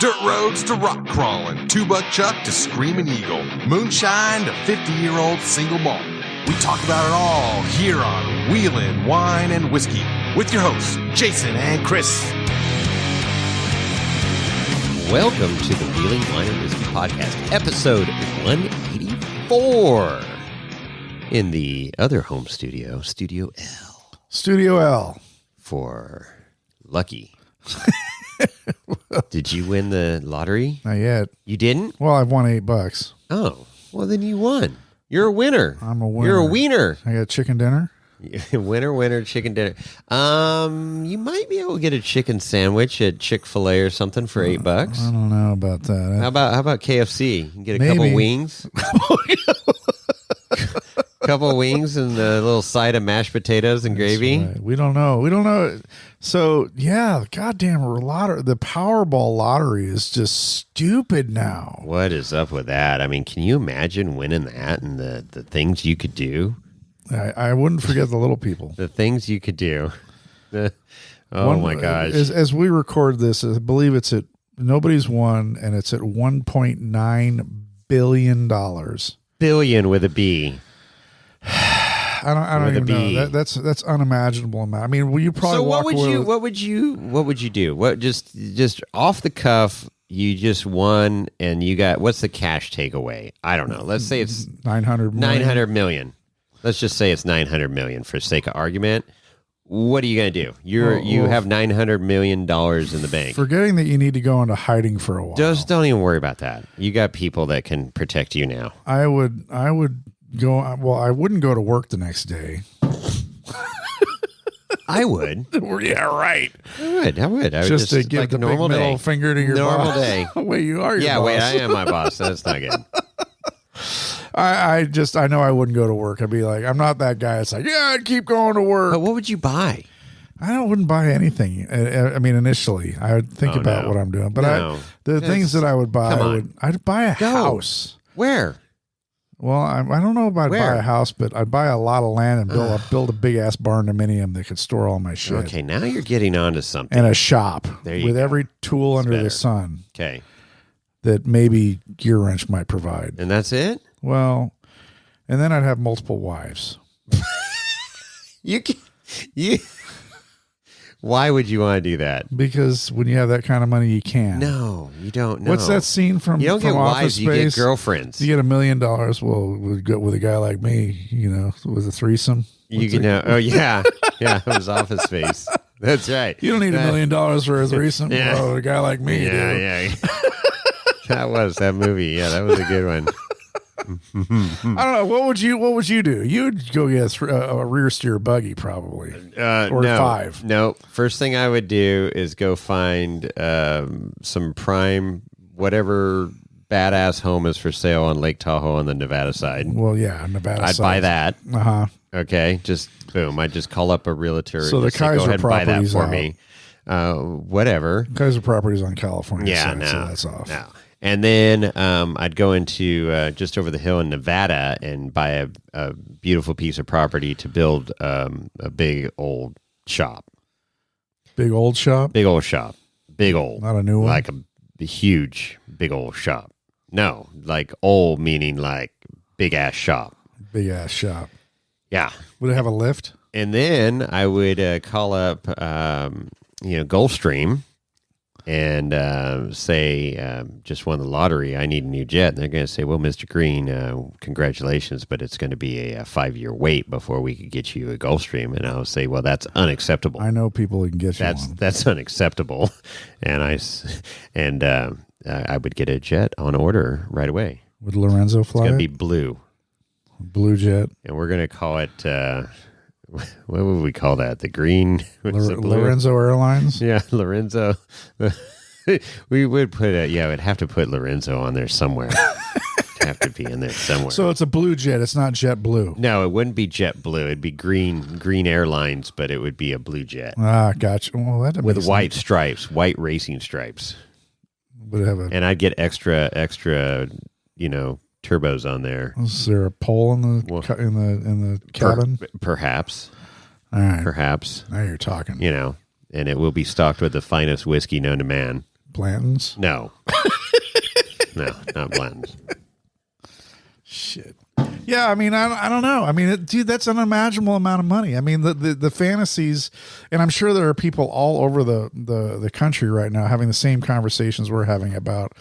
Dirt roads to rock crawling, two-buck chuck to screaming eagle, moonshine to 50-year-old single malt. We talk about it all here on Wheelin' Wine and Whiskey with your hosts, Jason and Chris. Welcome to the Wheeling Wine and Whiskey Podcast, episode 184. In the other home studio, Studio L. Studio L. For Lucky. Did you win the lottery? Not yet. You didn't? Well, I've won $8. Oh, well then you won. You're a winner. I'm a winner. You're a wiener. I got chicken dinner. winner, chicken dinner. You might be able to get a chicken sandwich at Chick-fil-A or something for $8. I don't know about that. How about KFC? You can get a Maybe. couple wings. Couple of wings and a little side of mashed potatoes and gravy. Right. We don't know. So yeah, goddamn the Powerball lottery is just stupid now. What is up with that? I mean, can you imagine winning that and the things you could do? I wouldn't forget the little people. The things you could do. My gosh. As we record this, I believe it's at nobody's won, and it's at $1.9 billion. Billion with a B. I don't even know. That's unimaginable amount. I mean, will you probably what would you do? What just off the cuff, you just won and you got, what's the cash takeaway? I don't know. Let's say it's 900 million. Let's just say it's 900 million for sake of argument. What are you going to do? You have $900 million in the bank. Forgetting that you need to go into hiding for a while. Just don't even worry about that. You got people that can protect you now. I would go. Well, I wouldn't go to work the next day. I would. Yeah, right. I would just to give like the normal big middle finger to your normal boss. day. Wait, you are your yeah, boss. wait, I am my boss. That's not good. I know I wouldn't go to work. I'd be like, I'm not that guy. It's like, yeah, I'd keep going to work. But what would you buy? I wouldn't buy anything. I mean, initially, I would think about what I'm doing. But the things that I would buy, I'd buy a house. Where? Well, I don't know about buy a house, but I'd buy a lot of land and build a big ass barn-dominium that could store all my shit. Okay, now you're getting onto something. And a shop with go. every tool under the sun. Okay. That maybe Gear Wrench might provide. And that's it? Well, and then I'd have multiple wives. Why would you want to do that? Because when you have that kind of money, you can. No, you don't know. What's that scene from? You don't get wives, Space? you get girlfriends. You get $1 million. Well, with a guy like me, with a threesome. Oh yeah, it was Office Space. That's right. You don't need $1 million for a threesome. Yeah. Well, a guy like me. Yeah. That movie. Yeah, that was a good one. I don't know. What would you do? You'd go get a rear steer buggy probably, or no, 5. No, first thing I would do is go find some prime, whatever badass home is for sale on Lake Tahoe on the Nevada side. Well, yeah, Nevada. I'd buy that. Okay, just boom. I'd just call up a realtor. So the Kaiser go ahead and buy that for out. me. Whatever. Kaiser Properties on California. Yeah, side, so that's off. No. And then I'd go into just over the hill in Nevada and buy a beautiful piece of property to build a big old shop. Big old shop? Big old shop. Big old. Not a new one? Like a huge, big old shop. No, like old meaning like big ass shop. Big ass shop. Yeah. Would it have a lift? And then I would call up, Gulfstream. And say, just won the lottery, I need a new jet. And they're going to say, well, Mr. Green, congratulations, but it's going to be a 5-year wait before we could get you a Gulfstream. And I'll say, well, that's unacceptable. I know people who can get you one. That's unacceptable. And I would get a jet on order right away. Would Lorenzo fly? It's going to be blue. Blue jet. And we're going to call it... what would we call that? The green? Lorenzo Airlines? Yeah, Lorenzo. We would put we'd have to put Lorenzo on there somewhere. It'd have to be in there somewhere. So it's a blue jet. It's not jet blue. No, it wouldn't be jet blue. It'd be green airlines, but it would be a blue jet. Ah, gotcha. Well, that with white stripes, white racing stripes. Would have and I'd get extra, turbos on there. Is there a pole in the cabin? Perhaps. All right. Perhaps. Now you're talking. And it will be stocked with the finest whiskey known to man. Blanton's? No. No, not Blanton's. Shit. Yeah, I mean, I don't know. I mean, dude, that's an unimaginable amount of money. I mean, the fantasies, and I'm sure there are people all over the country right now having the same conversations we're having about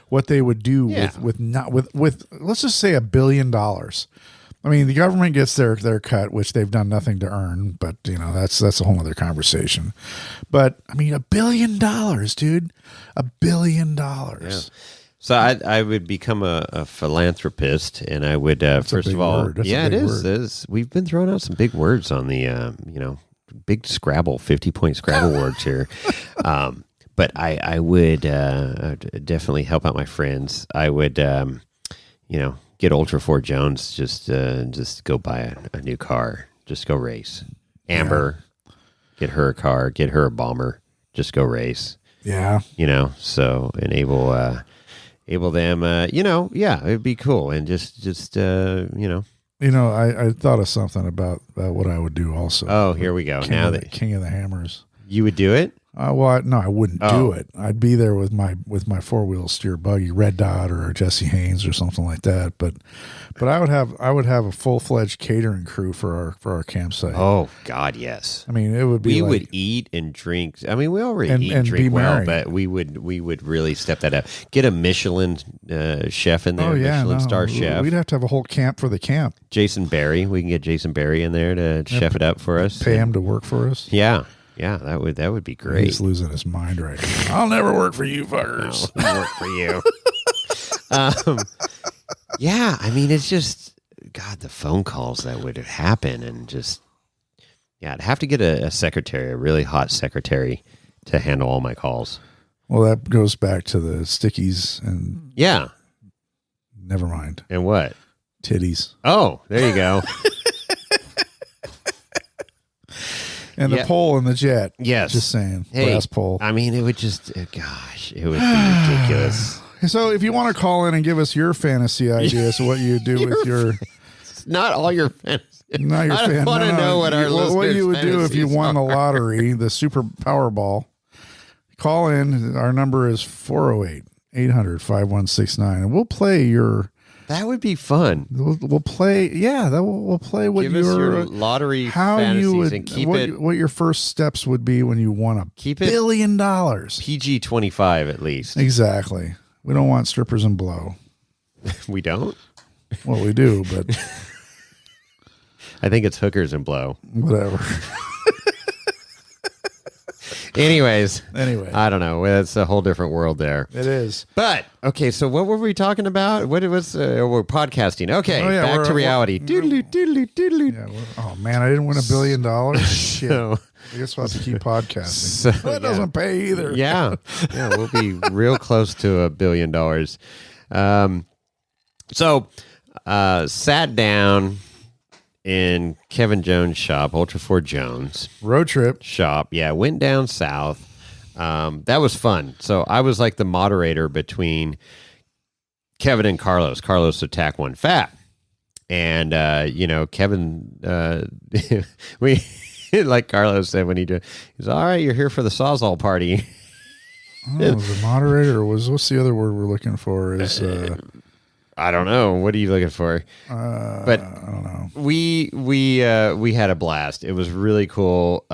what they would do with let's just say $1 billion. I mean, the government gets their cut, which they've done nothing to earn, but you know, that's a whole other conversation. But I mean, $1 billion, dude, $1 billion. Yeah. So I would become a philanthropist, and I would first of all, it is. We've been throwing out some big words on the big Scrabble 50-point Scrabble words here. But I would definitely help out my friends. I would get Ultra4 Jones just go buy a new car, just go race. Amber, get her a car, get her a bomber, just go race. Yeah, so enable them, it'd be cool. And just I thought of something about what I would do also. Oh, here we go. King of the Hammers. You would do it? No, I wouldn't do it. I'd be there with my 4-wheel steer buggy, Red Dot or Jesse Haynes or something like that. But I would have a full-fledged catering crew for our campsite. Oh God, yes. I mean, it would be. We would eat and drink. I mean, we already eat and drink well, but we would really step that up. Get a Michelin chef in there. Michelin star chef. We'd have to have a whole camp for the camp. Jason Berry. We can get Jason Berry in there to chef it up for us. Pay him to work for us. Yeah. Yeah, that would be great. He's losing his mind right now. I'll never work for you fuckers. No, I'll work for you. Yeah, I mean, it's just, God, the phone calls that would happen, and just, I'd have to get a secretary, a really hot secretary, to handle all my calls. Well, that goes back to the stickies and... Yeah. Never mind. And what? Titties. Oh, there you go. And the pole in the jet. Yes. Just saying. Hey, brass pole. I mean, it would just, it would be ridiculous. So if you want to call in and give us your fantasy ideas of what you do with your... Not all your fantasy. Not your fantasy. I want to know what our listeners' what you would do if you won the lottery, the Super Powerball. Call in. Our number is 408-800-5169. And we'll play your... That would be fun. We'll play. Yeah, we'll play what your lottery fantasies you would, and keep what your first steps would be when you won $1 billion. PG-25 at least. Exactly. We don't want strippers and blow. We don't? Well, we do, but I think it's hookers and blow. Whatever. Anyway, I don't know. That's a whole different world there. It is. But okay, so what were we talking about? What was we're podcasting? Okay, back to reality. Yeah, oh man, I didn't win $1 billion. Shit. I guess we'll have to keep podcasting. So, that doesn't pay either. Yeah, we'll be real close to $1 billion. Sat down in Kevin Jones' shop, Ultra4 Jones. Road trip. Shop. Yeah, went down south. That was fun. So I was like the moderator between Kevin and Carlos. Carlos of Tac1 Fab. And, Kevin, we, like Carlos said when he's all right, you're here for the sawz-all party. The moderator what's the other word we're looking for is... I don't know. What are you looking for? But I don't know. We had a blast. It was really cool.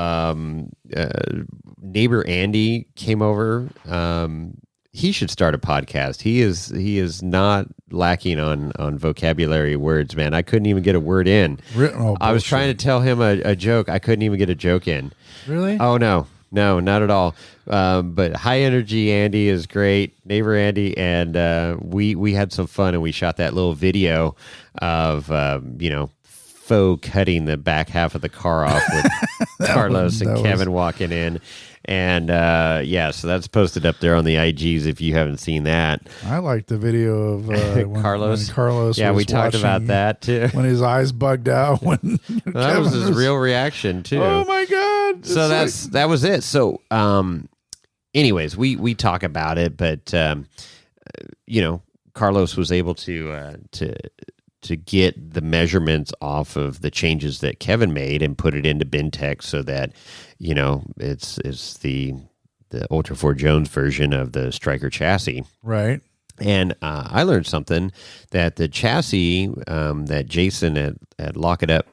Neighbor Andy came over. He should start a podcast. He is not lacking on vocabulary words, man. I couldn't even get a word in. I was trying to tell him a joke. I couldn't even get a joke in. Really? Oh no, not at all. But high energy Andy is great. Neighbor Andy, and we had some fun, and we shot that little video of faux cutting the back half of the car off with Carlos and Kevin walking in. And so that's posted up there on the IGs if you haven't seen that. I like the video of Carlos. When Carlos yeah, we talked about that too. When his eyes bugged out. That was his real reaction too. Oh my God! So that was it. So, anyways, we talk about it, but Carlos was able to get the measurements off of the changes that Kevin made and put it into BinTech so that it's the Ultra4Jones version of the Stryker chassis. Right. And I learned something that the chassis that Jason at Lock It Up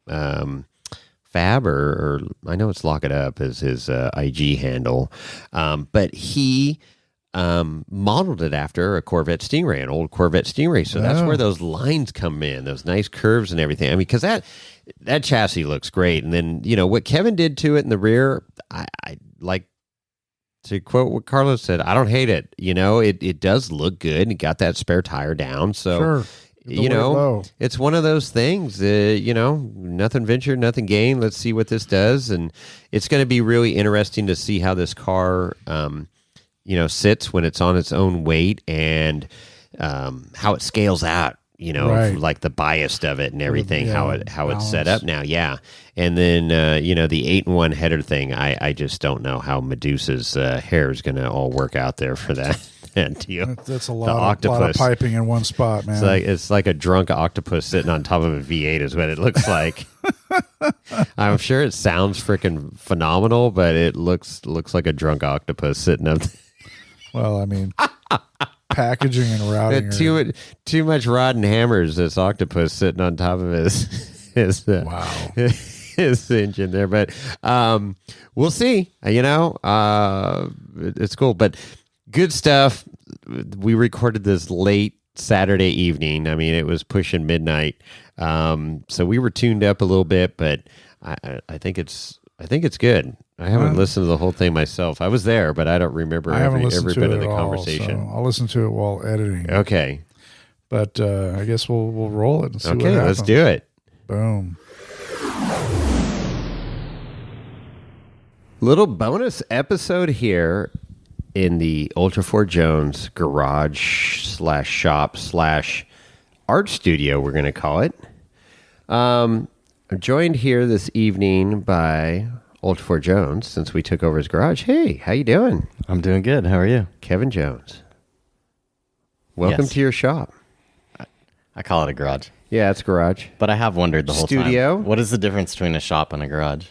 Fab, or I know it's Lock It Up is his IG handle, but he modeled it after a Corvette Stingray, an old Corvette Stingray. So that's where those lines come in, those nice curves and everything. I mean, because that chassis looks great. And then, what Kevin did to it in the rear, I like to quote what Carlos said, I don't hate it. It does look good, and he got that spare tire down. So, sure. It's one of those things, nothing ventured, nothing gained. Let's see what this does. And it's going to be really interesting to see how this car, sits when it's on its own weight, and how it scales out, Right. like the bias of it and everything, how it's set up now. Yeah. And then, the 8-in-1 header thing, I just don't know how Medusa's hair is going to all work out there for that. Deal. That's a lot of piping in one spot, man. It's like a drunk octopus sitting on top of a V8 is what it looks like. I'm sure it sounds freaking phenomenal, but it looks like a drunk octopus sitting up. Well, I mean, packaging and routing. Too much rod and hammers. This octopus sitting on top of his wow. his engine there, but we'll see. It's cool, but. Good stuff. We recorded this late Saturday evening. I mean, it was pushing midnight, so we were tuned up a little bit. But I think it's good. I haven't listened to the whole thing myself. I was there, but I don't remember every bit of the conversation. So I'll listen to it while editing. Okay, but I guess we'll roll it and see what happens. Okay, let's do it. Boom. Little bonus episode here in the Ultra4Jones garage / shop / art studio, we're going to call it. I'm joined here this evening by Ultra4Jones, since we took over his garage. Hey, how you doing? I'm doing good. How are you? Kevin Jones. Welcome to your shop. I call it a garage. Yeah, it's a garage. But I have wondered the whole Studio. time. What is the difference between a shop and a garage?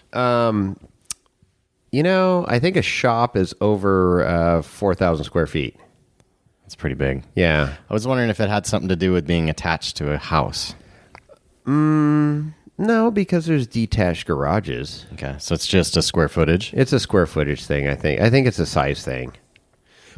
I think a shop is over 4,000 square feet. It's pretty big. Yeah. I was wondering if it had something to do with being attached to a house. No, because there's detached garages. Okay, so it's just a square footage? It's a square footage thing, I think. I think it's a size thing.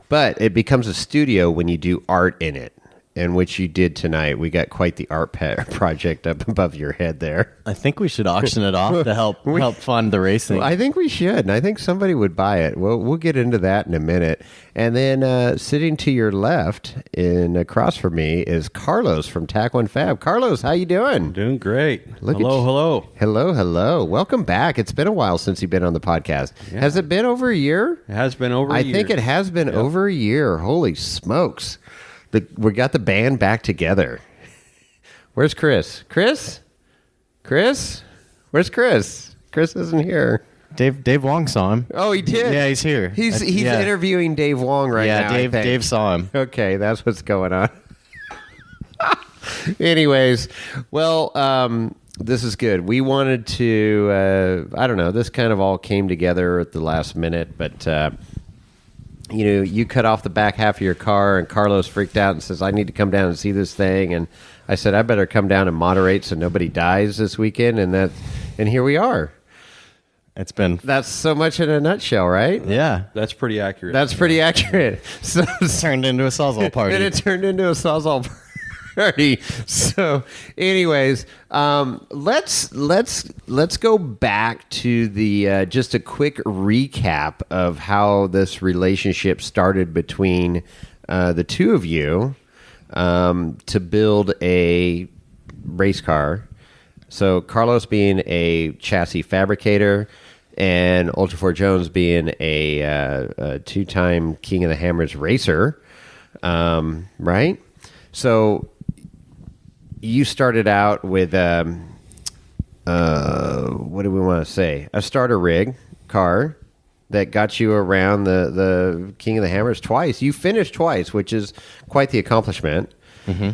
But it becomes a studio when you do art in it, and which you did tonight. We got quite the art project up above your head there. I think we should auction it off to help fund the racing. I think we should, and I think somebody would buy it. We'll get into that in a minute. And then sitting to your left, across from me, is Carlos from Tac1 Fab. Carlos, how you doing? Doing great. Hello. Welcome back. It's been a while since you've been on the podcast. Yeah. Has it been over a year? It has been over a year. I think it has been over a year. Holy smokes. We got the band back together. Where's Chris? Chris? Where's Chris? Chris isn't here. Dave Wong saw him. Oh, he did? Yeah, he's here. He's interviewing Dave Wong now. Yeah, Dave saw him. Okay, that's what's going on. Anyways, well, this is good. We wanted to, I don't know, this kind of all came together at the last minute, but... you cut off the back half of your car, and Carlos freaked out and says, I need to come down and see this thing. And I said, I better come down and moderate so nobody dies this weekend. And here we are. That's so much in a nutshell, right? Yeah. That's pretty accurate. That's pretty accurate. So it turned into a sawz-all party. And it turned into a sawz-all party. So anyways, let's go back to the just a quick recap of how this relationship started between the two of you to build a race car. So Carlos being a chassis fabricator and Ultra4Jones being a two-time King of the Hammers racer, right? So you started out with, what do we want to say? A starter rig car that got you around the King of the Hammers twice. You finished twice, which is quite the accomplishment. Mm-hmm.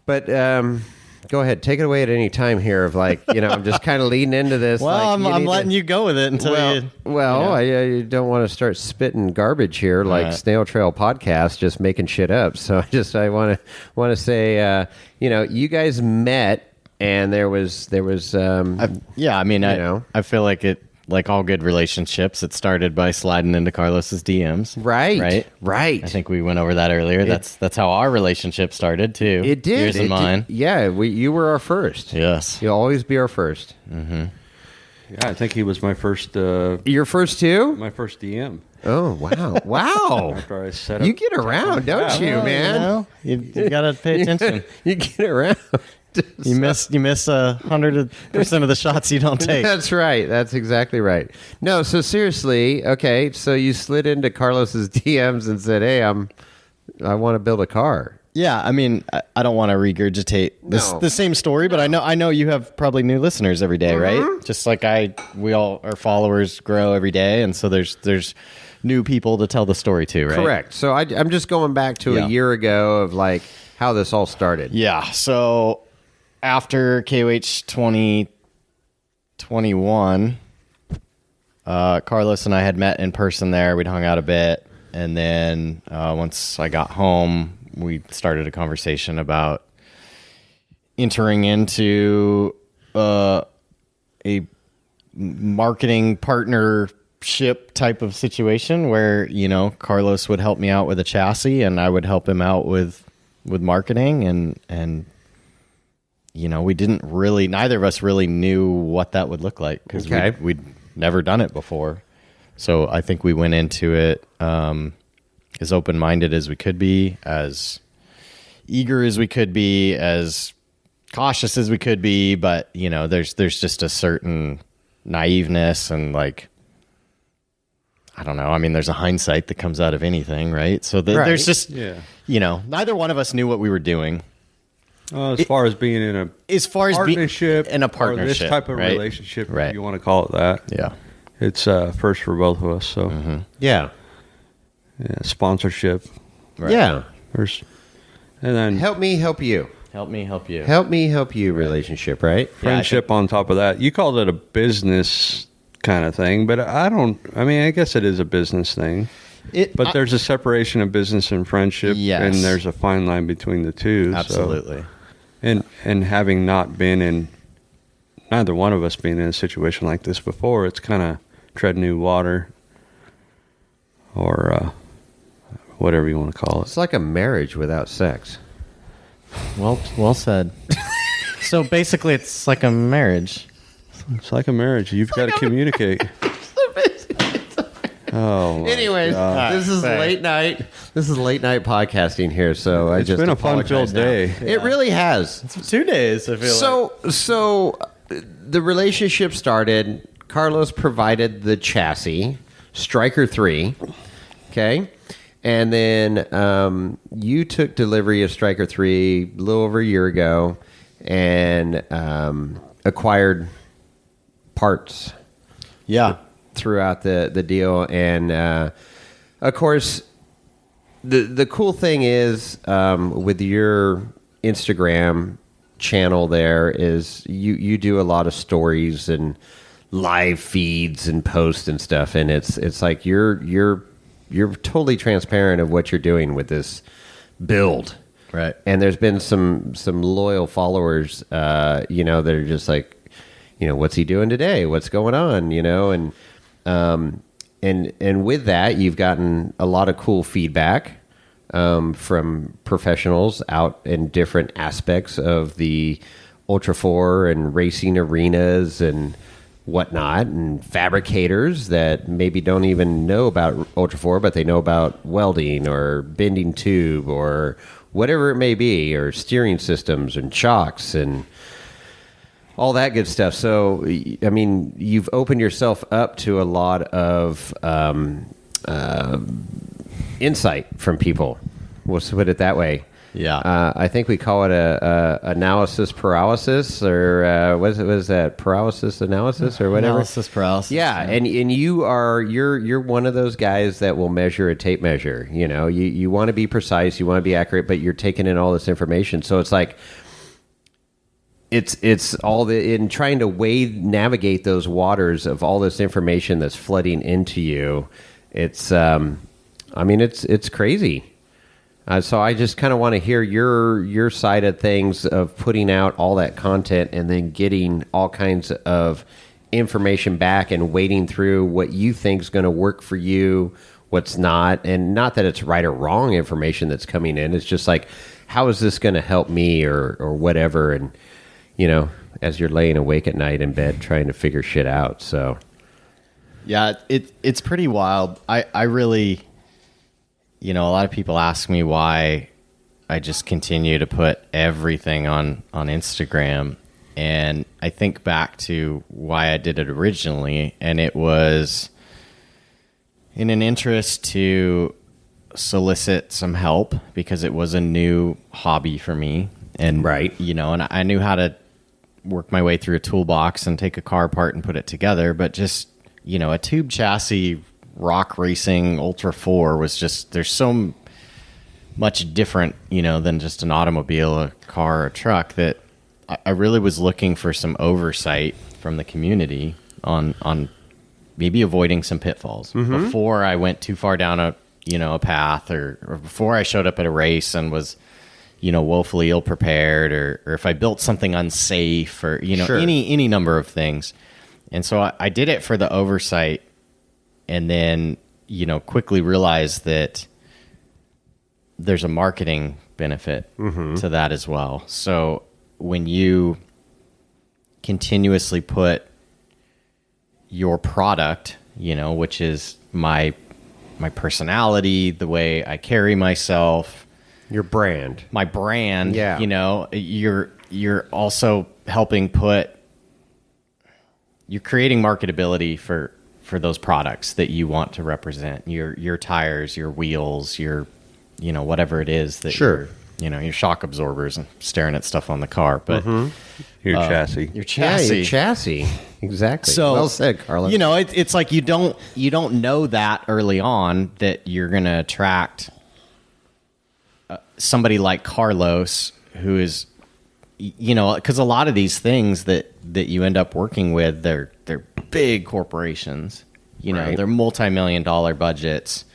But Go ahead, take it away at any time here. Of like, I'm just kind of leading into this. Well, like, I'm letting you go with it until you. Well, I don't want to start spitting garbage here, like Snail Trail Podcast, just making shit up. So I want to say, you guys met, and there was. I feel like it. Like all good relationships, it started by sliding into Carlos's DMs. Right. I think we went over that earlier. That's how our relationship started too. It did. Yours and mine. Yeah, you were our first. Yes. You'll always be our first. Mm-hmm. Yeah, I think he was my first. Your first too? My first DM. Oh wow! Wow! After I set up, you get around, don't you, man? You gotta pay attention. You get around. You miss 100% of the shots you don't take. That's right. That's exactly right. No, so seriously, okay. So you slid into Carlos's DMs and said, "Hey, I want to build a car." Yeah, I mean, I don't want to regurgitate the same story, but I know you have probably new listeners every day, right? Just like we all our followers grow every day, and so there's new people to tell the story to, right? Correct. So I'm just going back to a year ago of like how this all started. Yeah. So after KOH 2021, Carlos and I had met in person there. We'd hung out a bit. And then once I got home, we started a conversation about entering into a marketing partnership type of situation where, Carlos would help me out with a chassis and I would help him out with marketing and we didn't really, neither of us really knew what that would look like because we'd never done it before. So I think we went into it as open-minded as we could be, as eager as we could be, as cautious as we could be. But, there's just a certain naiveness and like, I don't know. I mean, there's a hindsight that comes out of anything, right? So there's just, neither one of us knew what we were doing. As far as being in a partnership, or this type of relationship, if you want to call it that. Yeah, it's first for both of us. So yeah, sponsorship. Right. Yeah, and then help me help you. Help me help you. Help me help you. Relationship, right? Friendship on top of that. You called it a business kind of thing, but I guess it is a business thing. But there's a separation of business and friendship, and there's a fine line between the two. Absolutely. So, and having not been in, neither one of us being in a situation like this before, it's kind of tread new water, or whatever you want to call it. It's like a marriage without sex. Well said. So basically, it's like a marriage. It's like a marriage. You've got to communicate. Oh. Anyways, this is late night. This is late night podcasting here, so it's been a fun-filled day. It really has. It's 2 days. I feel like. So the relationship started. Carlos provided the chassis, Stryker 3. Okay, and then you took delivery of Stryker 3 a little over a year ago, and acquired parts. Yeah. Throughout the deal, and of course the cool thing is with your Instagram channel there is you do a lot of stories and live feeds and posts and stuff, and it's like you're totally transparent of what you're doing with this build, right? And there's been some loyal followers that are just like, what's he doing today, what's going on, and with that, you've gotten a lot of cool feedback from professionals out in different aspects of the Ultra 4 and racing arenas and whatnot, and fabricators that maybe don't even know about Ultra 4, but they know about welding or bending tube or whatever it may be, or steering systems and chocks and all that good stuff. So, I mean, you've opened yourself up to a lot of insight from people. We'll put it that way. Yeah. I think we call it a analysis paralysis, or what is that? Paralysis analysis or whatever? Analysis paralysis. Yeah, and you're one of those guys that will measure a tape measure. You want to be precise, you want to be accurate, but you're taking in all this information. So it's like, it's all in trying to navigate those waters of all this information that's flooding into you. It's it's crazy. So I just kind of want to hear your side of things of putting out all that content and then getting all kinds of information back and wading through what you think is going to work for you, what's not, and not that it's right or wrong information that's coming in. It's just like, how is this going to help me or whatever? And, as you're laying awake at night in bed trying to figure shit out. So, yeah, it's pretty wild. I really, a lot of people ask me why I just continue to put everything on Instagram. And I think back to why I did it originally, and it was in an interest to solicit some help because it was a new hobby for me. And, and I knew how to work my way through a toolbox and take a car apart and put it together. But just, a tube chassis rock racing Ultra 4 was just, there's so much different, than just an automobile, a car, a truck, that I really was looking for some oversight from the community on maybe avoiding some pitfalls before I went too far down a path, or before I showed up at a race and was, woefully ill prepared, or if I built something unsafe, or, sure, any number of things. And so I did it for the oversight, and then, quickly realized that there's a marketing benefit to that as well. So when you continuously put your product, which is my personality, the way I carry myself, your brand, my brand, yeah, you're also helping you're creating marketability for those products that you want to represent, your tires, your wheels, your, whatever it is that sure, your shock absorbers, and staring at stuff on the car, but your chassis, your chassis, exactly. So well said, Carlos. It's like you don't know that early on that you're going to attract somebody like Carlos, who is, because a lot of these things that you end up working with, they're big corporations, right, they're multi-million-dollar budgets,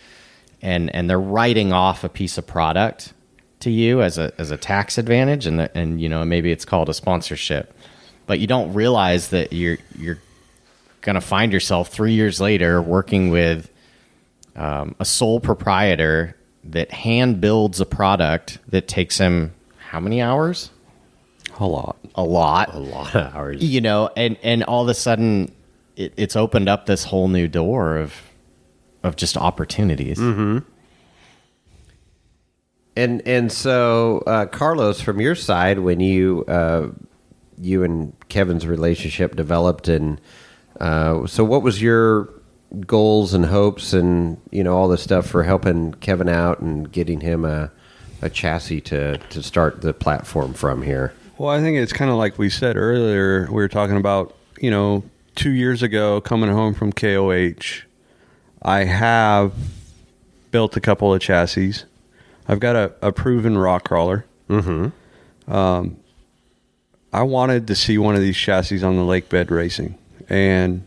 and they're writing off a piece of product to you as a tax advantage, and maybe it's called a sponsorship, but you don't realize that you're going to find yourself 3 years later working with a sole proprietor that hand builds a product that takes him how many hours? A lot of hours. And all of a sudden it's opened up this whole new door of just opportunities. Mm-hmm. And so, Carlos, from your side, when you and Kevin's relationship developed, and so what was your goals and hopes and all this stuff for helping Kevin out and getting him a chassis to start the platform from here? Well, I think it's kind of like we said earlier. We were talking about 2 years ago coming home from KOH. I have built a couple of chassis. I've got a proven rock crawler. I wanted to see one of these chassis on the lake bed racing, and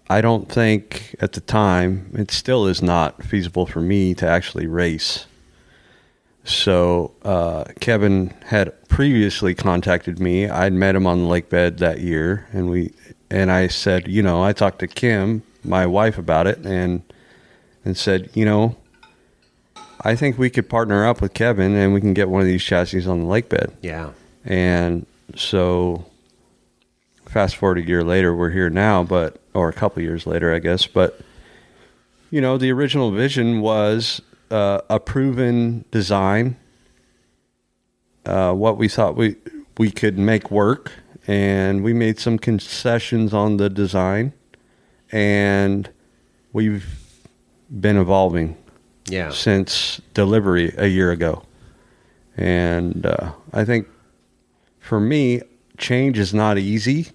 I don't think at the time, it still is not feasible for me to actually race. So Kevin had previously contacted me. I'd met him on the lake bed that year, and I said, I talked to Kim, my wife, about it, and said, I think we could partner up with Kevin and we can get one of these chassis on the lake bed. Yeah. And so fast forward a year later, we're here now, or a couple years later, I guess. But, the original vision was a proven design, what we thought we could make work. And we made some concessions on the design. And we've been evolving since delivery a year ago. And I think for me, change is not easy.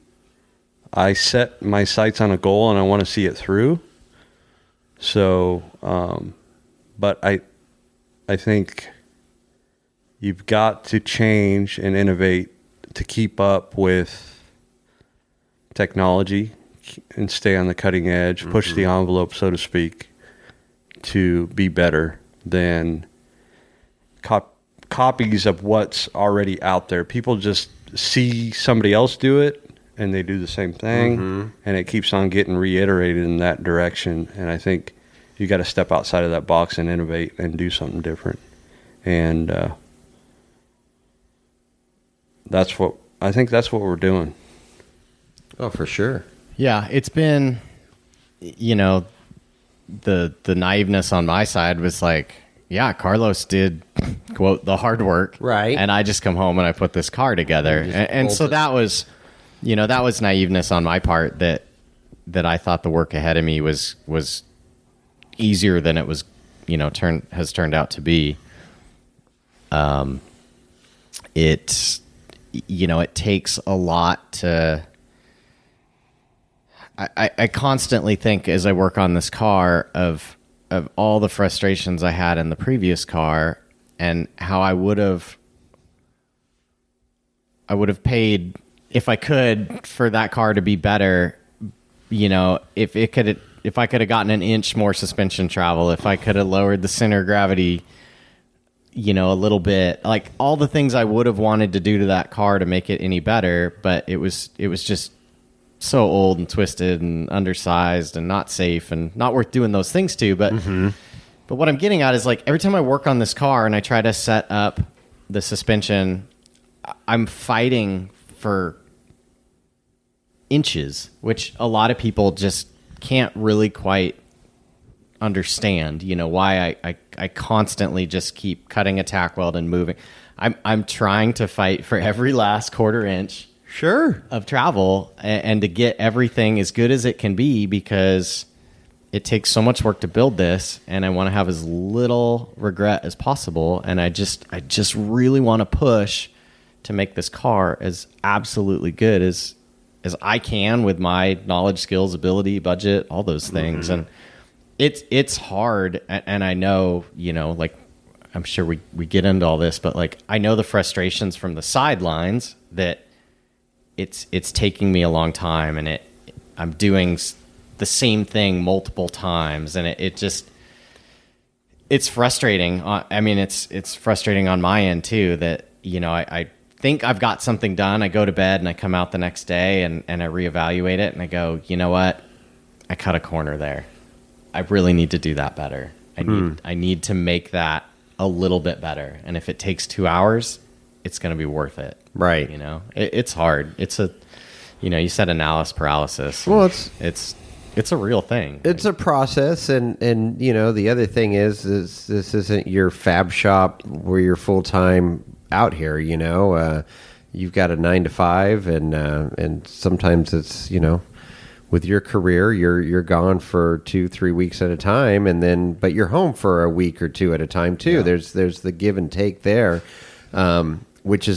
I set my sights on a goal and I want to see it through. So, but I think you've got to change and innovate to keep up with technology and stay on the cutting edge, push the envelope, so to speak, to be better than copies of what's already out there. People just see somebody else do it and they do the same thing, and it keeps on getting reiterated in that direction. And I think you got to step outside of that box and innovate and do something different. And that's what we're doing. Oh, for sure. Yeah, it's been, the naiveness on my side was like, yeah, Carlos did, quote, the hard work. Right. And I just come home and I put this car together. And so that was, that was naiveness on my part, that I thought the work ahead of me was easier than it was, has turned out to be. It takes a lot to... I constantly think as I work on this car of all the frustrations I had in the previous car and how I would have paid, if I could, for that car to be better. If I could have gotten an inch more suspension travel, if I could have lowered the center of gravity, a little bit, like all the things I would have wanted to do to that car to make it any better, but it was just so old and twisted and undersized and not safe and not worth doing those things to. But what I'm getting at is, like, every time I work on this car and I try to set up the suspension, I'm fighting for inches, which a lot of people just can't really quite understand, why I constantly just keep cutting a tack weld and moving. I'm trying to fight for every last quarter inch of travel and to get everything as good as it can be, because it takes so much work to build this, and I want to have as little regret as possible. And I just really want to push to make this car as absolutely good as I can with my knowledge, skills, ability, budget, all those things. And it's hard. And I know, like, I'm sure we get into all this, but like, I know the frustrations from the sidelines that it's taking me a long time, and I'm doing the same thing multiple times, and it's frustrating. I mean, it's frustrating on my end too, that, I think I've got something done. I go to bed and I come out the next day and I reevaluate it and I go, you know what? I cut a corner there. I really need to do that better. I need to make that a little bit better. And if it takes 2 hours, it's going to be worth it. Right. It's hard. It's you said analysis paralysis. Well, it's a real thing. It's a process. And the other thing is this isn't your fab shop where you're full time out here. You've got a 9 to 5 and sometimes it's, with your career, you're gone for 2-3 weeks at a time, but you're home for a week or two at a time too. Yeah. There's the give and take there, which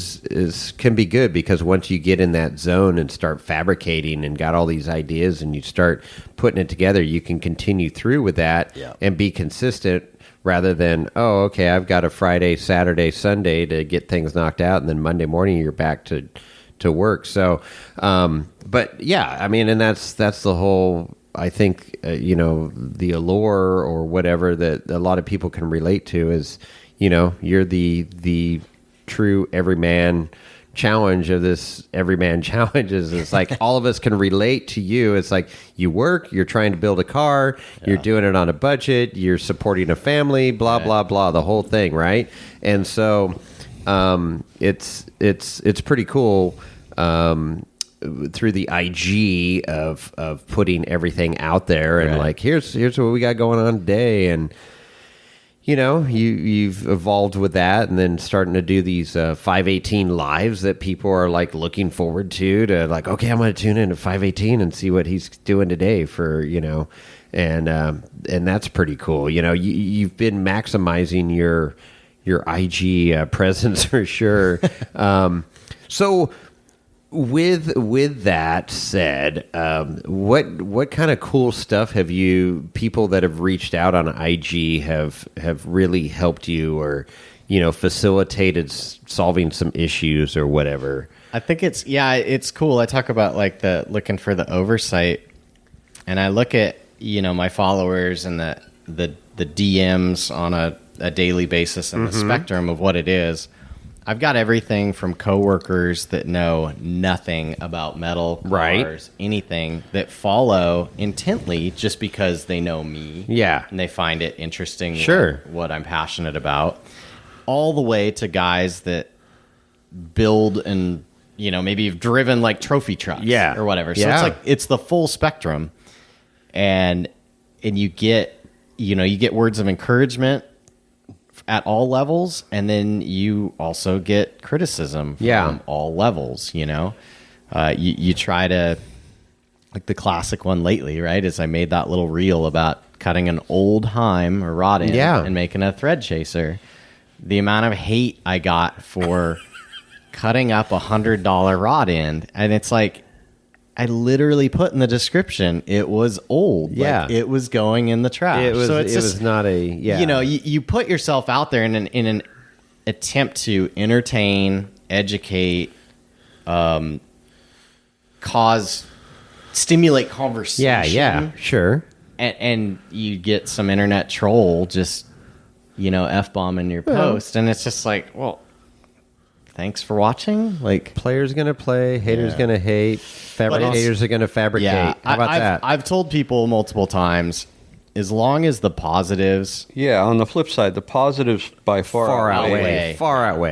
can be good, because once you get in that zone and start fabricating and got all these ideas and you start putting it together, you can continue through with that and be consistent, rather than, oh, okay, I've got a Friday, Saturday, Sunday to get things knocked out, and then Monday morning you're back to work. So, but yeah, I mean, and that's the whole, I think, the allure or whatever that a lot of people can relate to is, you're the true everyman challenge of this everyman challenges. It's like all of us can relate to you. It's like you work, you're trying to build a car, you're doing it on a budget, you're supporting a family, blah, blah, blah, the whole thing. Right. And so, it's pretty cool through the IG of putting everything out there and like here's what we got going on today, and you've evolved with that, and then starting to do these 518 lives that people are like looking forward to like, okay, I'm going to tune into 518 and see what he's doing today for and that's pretty cool. You've been maximizing your IG presence for sure. So with that said, what kind of cool stuff have people that have reached out on IG have really helped you, or facilitated solving some issues or whatever? I think it's cool. I talk about like looking for the oversight, and I look at my followers and the DMs on a daily basis and the spectrum of what it is. I've got everything from coworkers that know nothing about metal, cars, anything, that follow intently just because they know me. Yeah. And they find it interesting. Sure. What I'm passionate about. All the way to guys that build and, maybe you've driven like trophy trucks or whatever. So it's like, it's the full spectrum. And you get words of encouragement at all levels, and then you also get criticism from all levels. You try to, like the classic one lately, right? Is I made that little reel about cutting an old Heim or rod end and making a thread chaser. The amount of hate I got for cutting up $100 rod end, and it's like, I literally put in the description, it was old. Yeah. Like, it was going in the trash. It was, so it's was not a, you put yourself out there in an attempt to entertain, educate, stimulate conversation. Yeah, sure. And you get some internet troll just, F-bombing your post. And it's just like, well, thanks for watching. Like, players gonna play, haters gonna hate, fabricators are gonna fabricate. Yeah, How about that? I've told people multiple times, as long as the positives. Yeah, on the flip side, the positives by far outweigh.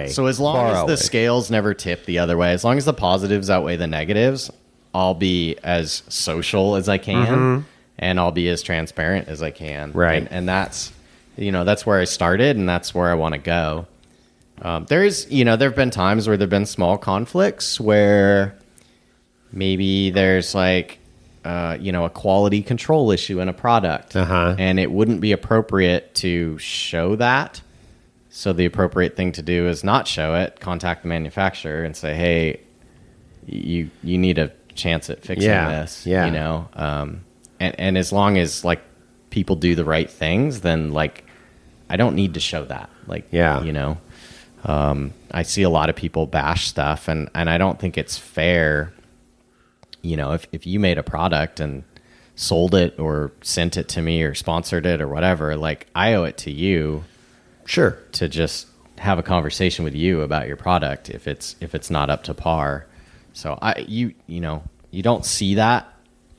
So as long as the scales never tip the other way, as long as the positives outweigh the negatives, I'll be as social as I can, and I'll be as transparent as I can. Right, and that's that's where I started, and that's where I want to go. There have been times where there have been small conflicts where maybe there's like, a quality control issue in a product, and it wouldn't be appropriate to show that. So the appropriate thing to do is not show it, contact the manufacturer and say, hey, you need a chance at fixing this, and as long as like people do the right things, then like, I don't need to show that. Like, I see a lot of people bash stuff, and I don't think it's fair. If you made a product and sold it or sent it to me or sponsored it or whatever, like I owe it to you, sure, to just have a conversation with you about your product if it's not up to par. So you don't see that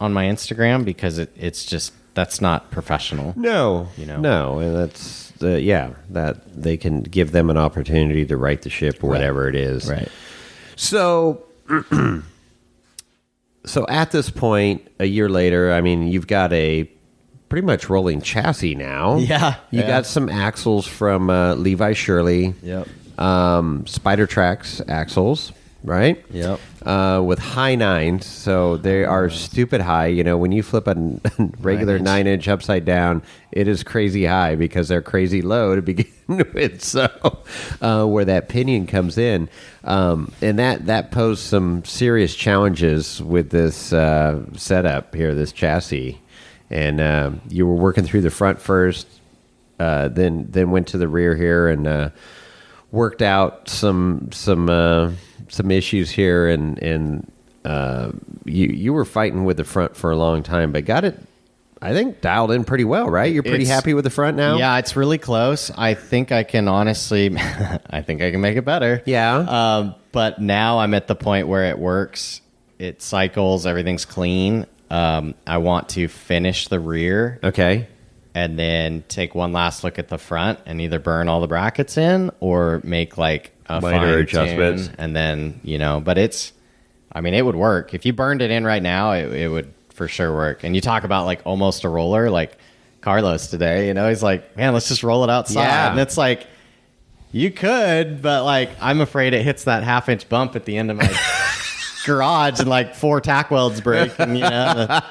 on my Instagram because it's just, that's not professional. No, and that's. That they can give them an opportunity to right the ship or whatever it is. Right. So, at this point, a year later, I mean, you've got a pretty much rolling chassis now. Yeah. You got some axles from Levi Shirley. Yep. Spider Tracks axles, right? Yep. With high nines, so they are stupid high. When you flip a regular 9-inch upside down, it is crazy high because they're crazy low to begin with. So where that pinion comes in, and that posed some serious challenges with this setup here, this chassis. And you were working through the front first, then went to the rear here and worked out some issues here, and you were fighting with the front for a long time, but got it, I think, dialed in pretty well, right? You're pretty happy with the front now? Yeah, it's really close. I think I can honestly, I think I can make it better. Yeah. But now I'm at the point where it works. It cycles. Everything's clean. I want to finish the rear. Okay. And then take one last look at the front and either burn all the brackets in or make like a minor adjustments. And then, but it would work. If you burned it in right now, it would for sure work. And you talk about like almost a roller, like Carlos today, he's like, man, let's just roll it outside. Yeah. And it's like, you could, but like, I'm afraid it hits that 1/2-inch bump at the end of my garage and like 4 tack welds break and the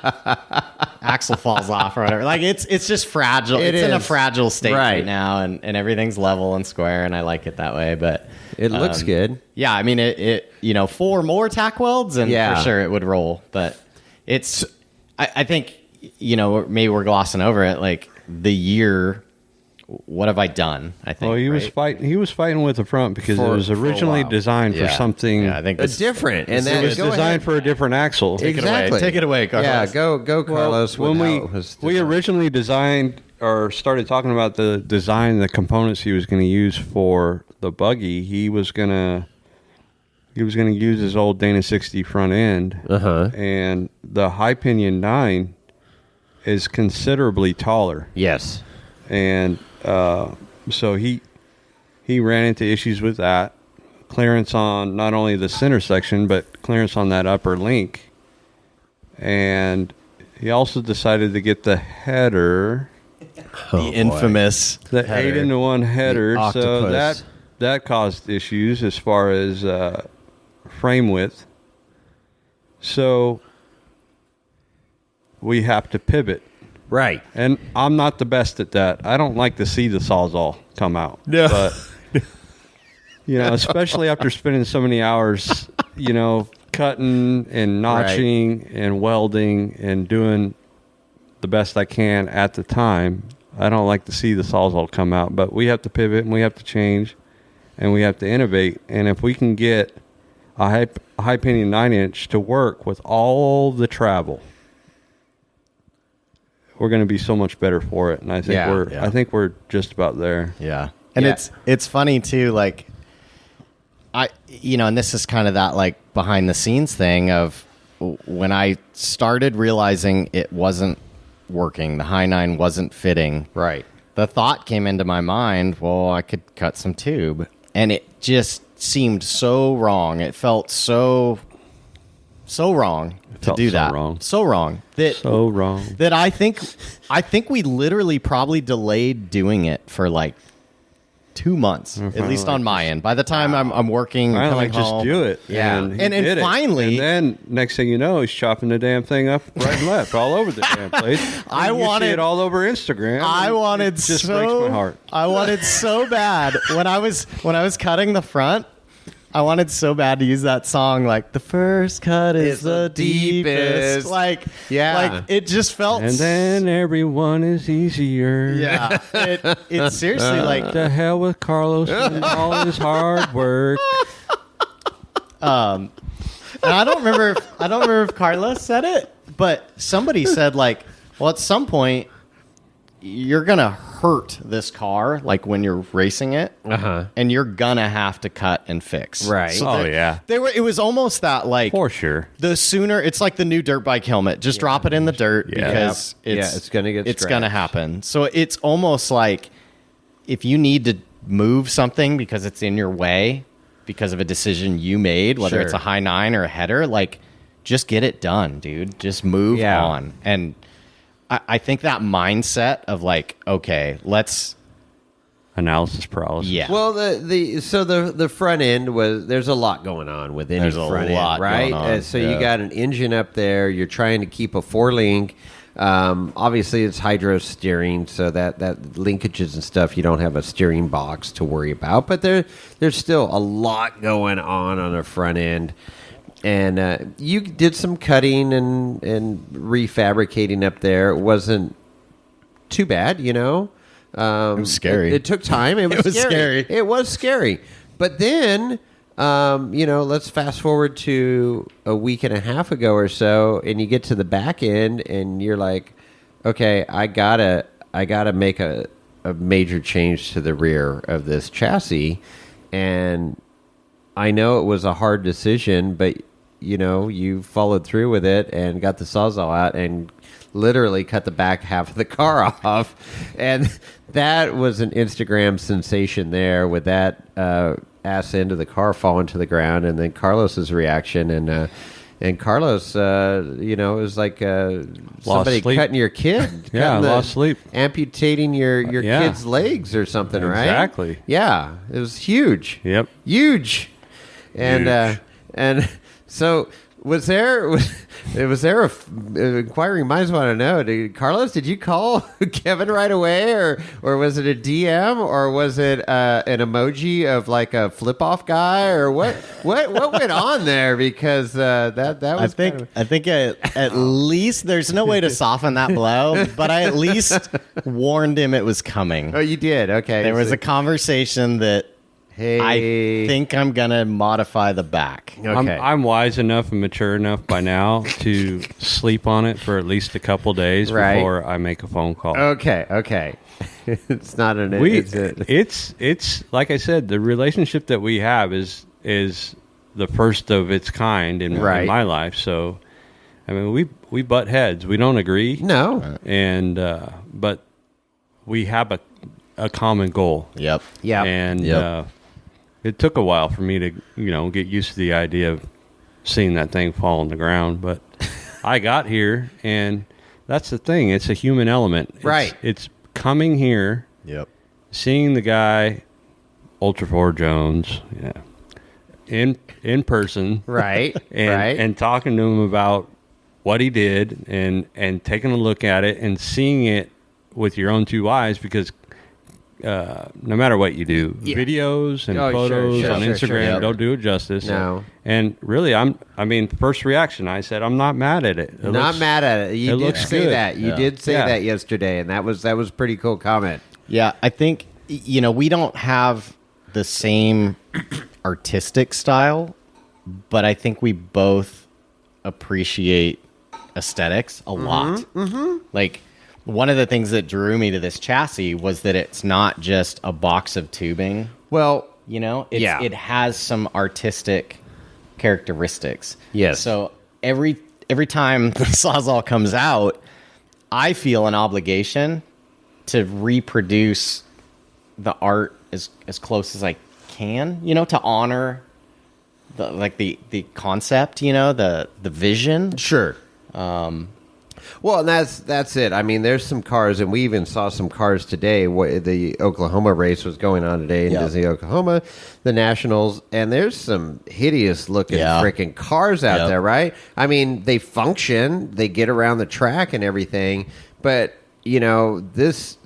axle falls off or whatever. Like it's just fragile. It's in a fragile state right now, and everything's level and square, and I like it that way. But it looks good. Yeah, I mean it 4 more tack welds and for sure it would roll. But it's I think maybe we're glossing over it. Like the year. What have I done? I think. Well, he was fighting with the front because it was originally designed for something. Yeah, I think it's different, and it was designed for a different axle. Take it away, Carlos. Yeah, go, Carlos. When we originally designed or started talking about the design, the components he was going to use for the buggy, he was going to use his old Dana 60 front end, and the high pinion 9 is considerably taller. Yes, and so he ran into issues with that clearance on not only the center section but clearance on that upper link, and he also decided to get the header, the infamous 8-into-1 header. So that caused issues as far as frame width. So we have to pivot. Right. And I'm not the best at that. I don't like to see the sawz-all come out. No. But, especially after spending so many hours, cutting and notching and welding and doing the best I can at the time, I don't like to see the sawz-all come out. But we have to pivot and we have to change and we have to innovate. And if we can get a high pinion 9-inch to work with all the travel, we're going to be so much better for it, and I think we're just about there. Yeah, and it's funny too. Like and this is kind of that like behind the scenes thing of when I started realizing it wasn't working, the high 9 wasn't fitting. Right. The thought came into my mind, well, I could cut some tube, and it just seemed so wrong. It felt so wrong to do that. So wrong that I think we literally probably delayed doing it for like 2 months, at least on my end. By the time I'm working, coming home, just do it. Yeah, and finally, and then next thing you know, he's chopping the damn thing up right and left, all over the damn place. I wanted see it all over Instagram. It just breaks my heart. I wanted so bad when I was cutting the front. I wanted so bad to use that song, like the first cut is the deepest. Like it just felt. And then everyone is easier. Yeah, it seriously like the hell with Carlos and all his hard work. And I don't remember if Carlos said it, but somebody said like, well, at some point you're gonna hurt this car, like when you're racing it, and you're gonna have to cut and fix. Right. So it was almost that, like, for sure. The sooner, it's like the new dirt bike helmet. Just drop it in the dirt because it's gonna happen. So it's almost like if you need to move something because it's in your way because of a decision you made, whether it's a high 9 or a header, like just get it done, dude. Just move on. And I think that mindset of like, okay, let's analysis paralysis. Yeah. Well, the front end there's a lot going on with any front end, right? So you got an engine up there. You're trying to keep a 4-link. Obviously, it's hydro steering, so that linkages and stuff. You don't have a steering box to worry about, but there's still a lot going on the front end. And you did some cutting and refabricating up there. It wasn't too bad, It was scary. It took time. It was scary. It was scary. But then, let's fast forward to a week and a half ago or so, and you get to the back end, and you're like, okay, I gotta make a major change to the rear of this chassis. And I know it was a hard decision, but you followed through with it and got the sawz-all out and literally cut the back half of the car off. And that was an Instagram sensation there with that ass end of the car falling to the ground, and then Carlos's reaction. And Carlos, it was like somebody cutting your kid. Lost sleep. Amputating your kid's legs or something, right? Exactly. Yeah, it was huge. Yep. Huge. And so Was there inquiring minds want to know? Carlos, did you call Kevin right away, or was it a DM, or was it an emoji of like a flip off guy, or what went on there? Because that was I think at least there's no way to soften that blow, but I at least warned him it was coming. Oh, you did? Okay. There was a conversation that. Hey. I think I'm gonna modify the back. Okay. I'm wise enough and mature enough by now to sleep on it for at least a couple days before I make a phone call. Okay. It's not an. It's like I said, the relationship that we have is the first of its kind in my life. So, I mean, we butt heads. We don't agree. No. And but we have a common goal. Yep. Yeah. And it took a while for me to, get used to the idea of seeing that thing fall on the ground, but I got here, and that's the thing. It's a human element. It's coming here. Yep. Seeing the guy, Ultra4 Jones, in person, Right. and talking to him about what he did, and taking a look at it and seeing it with your own two eyes, because no matter what you do, videos and photos on Instagram don't do it justice. No. And really, first reaction, I said, I'm not mad at it. Not mad at it. You did say good. that. You did say that yesterday, and that was a pretty cool comment. Yeah, I think we don't have the same artistic style, but I think we both appreciate aesthetics a lot. Mm-hmm. Like, one of the things that drew me to this chassis was that it's not just a box of tubing. Well, it has some artistic characteristics. Yes. So every time the sawz-all comes out, I feel an obligation to reproduce the art as close as I can, to honor the concept, the vision. Sure. Well, and that's it. I mean, there's some cars, and we even saw some cars today. The Oklahoma race was going on today in Disney, Oklahoma, the Nationals, and there's some hideous-looking freaking cars out there, right? I mean, they function, they get around the track and everything, but it's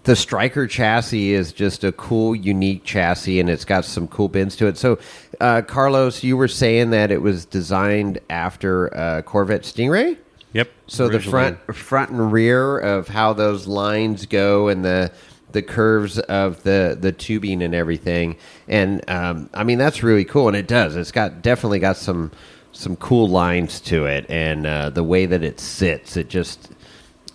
the Stryker chassis is just a cool, unique chassis, and it's got some cool bends to it. So, Carlos, you were saying that it was designed after Corvette Stingray? Yep. So originally. the front and rear of how those lines go, and the curves of the tubing and everything, and that's really cool, and it does. It's definitely got some cool lines to it, and the way that it sits, it just.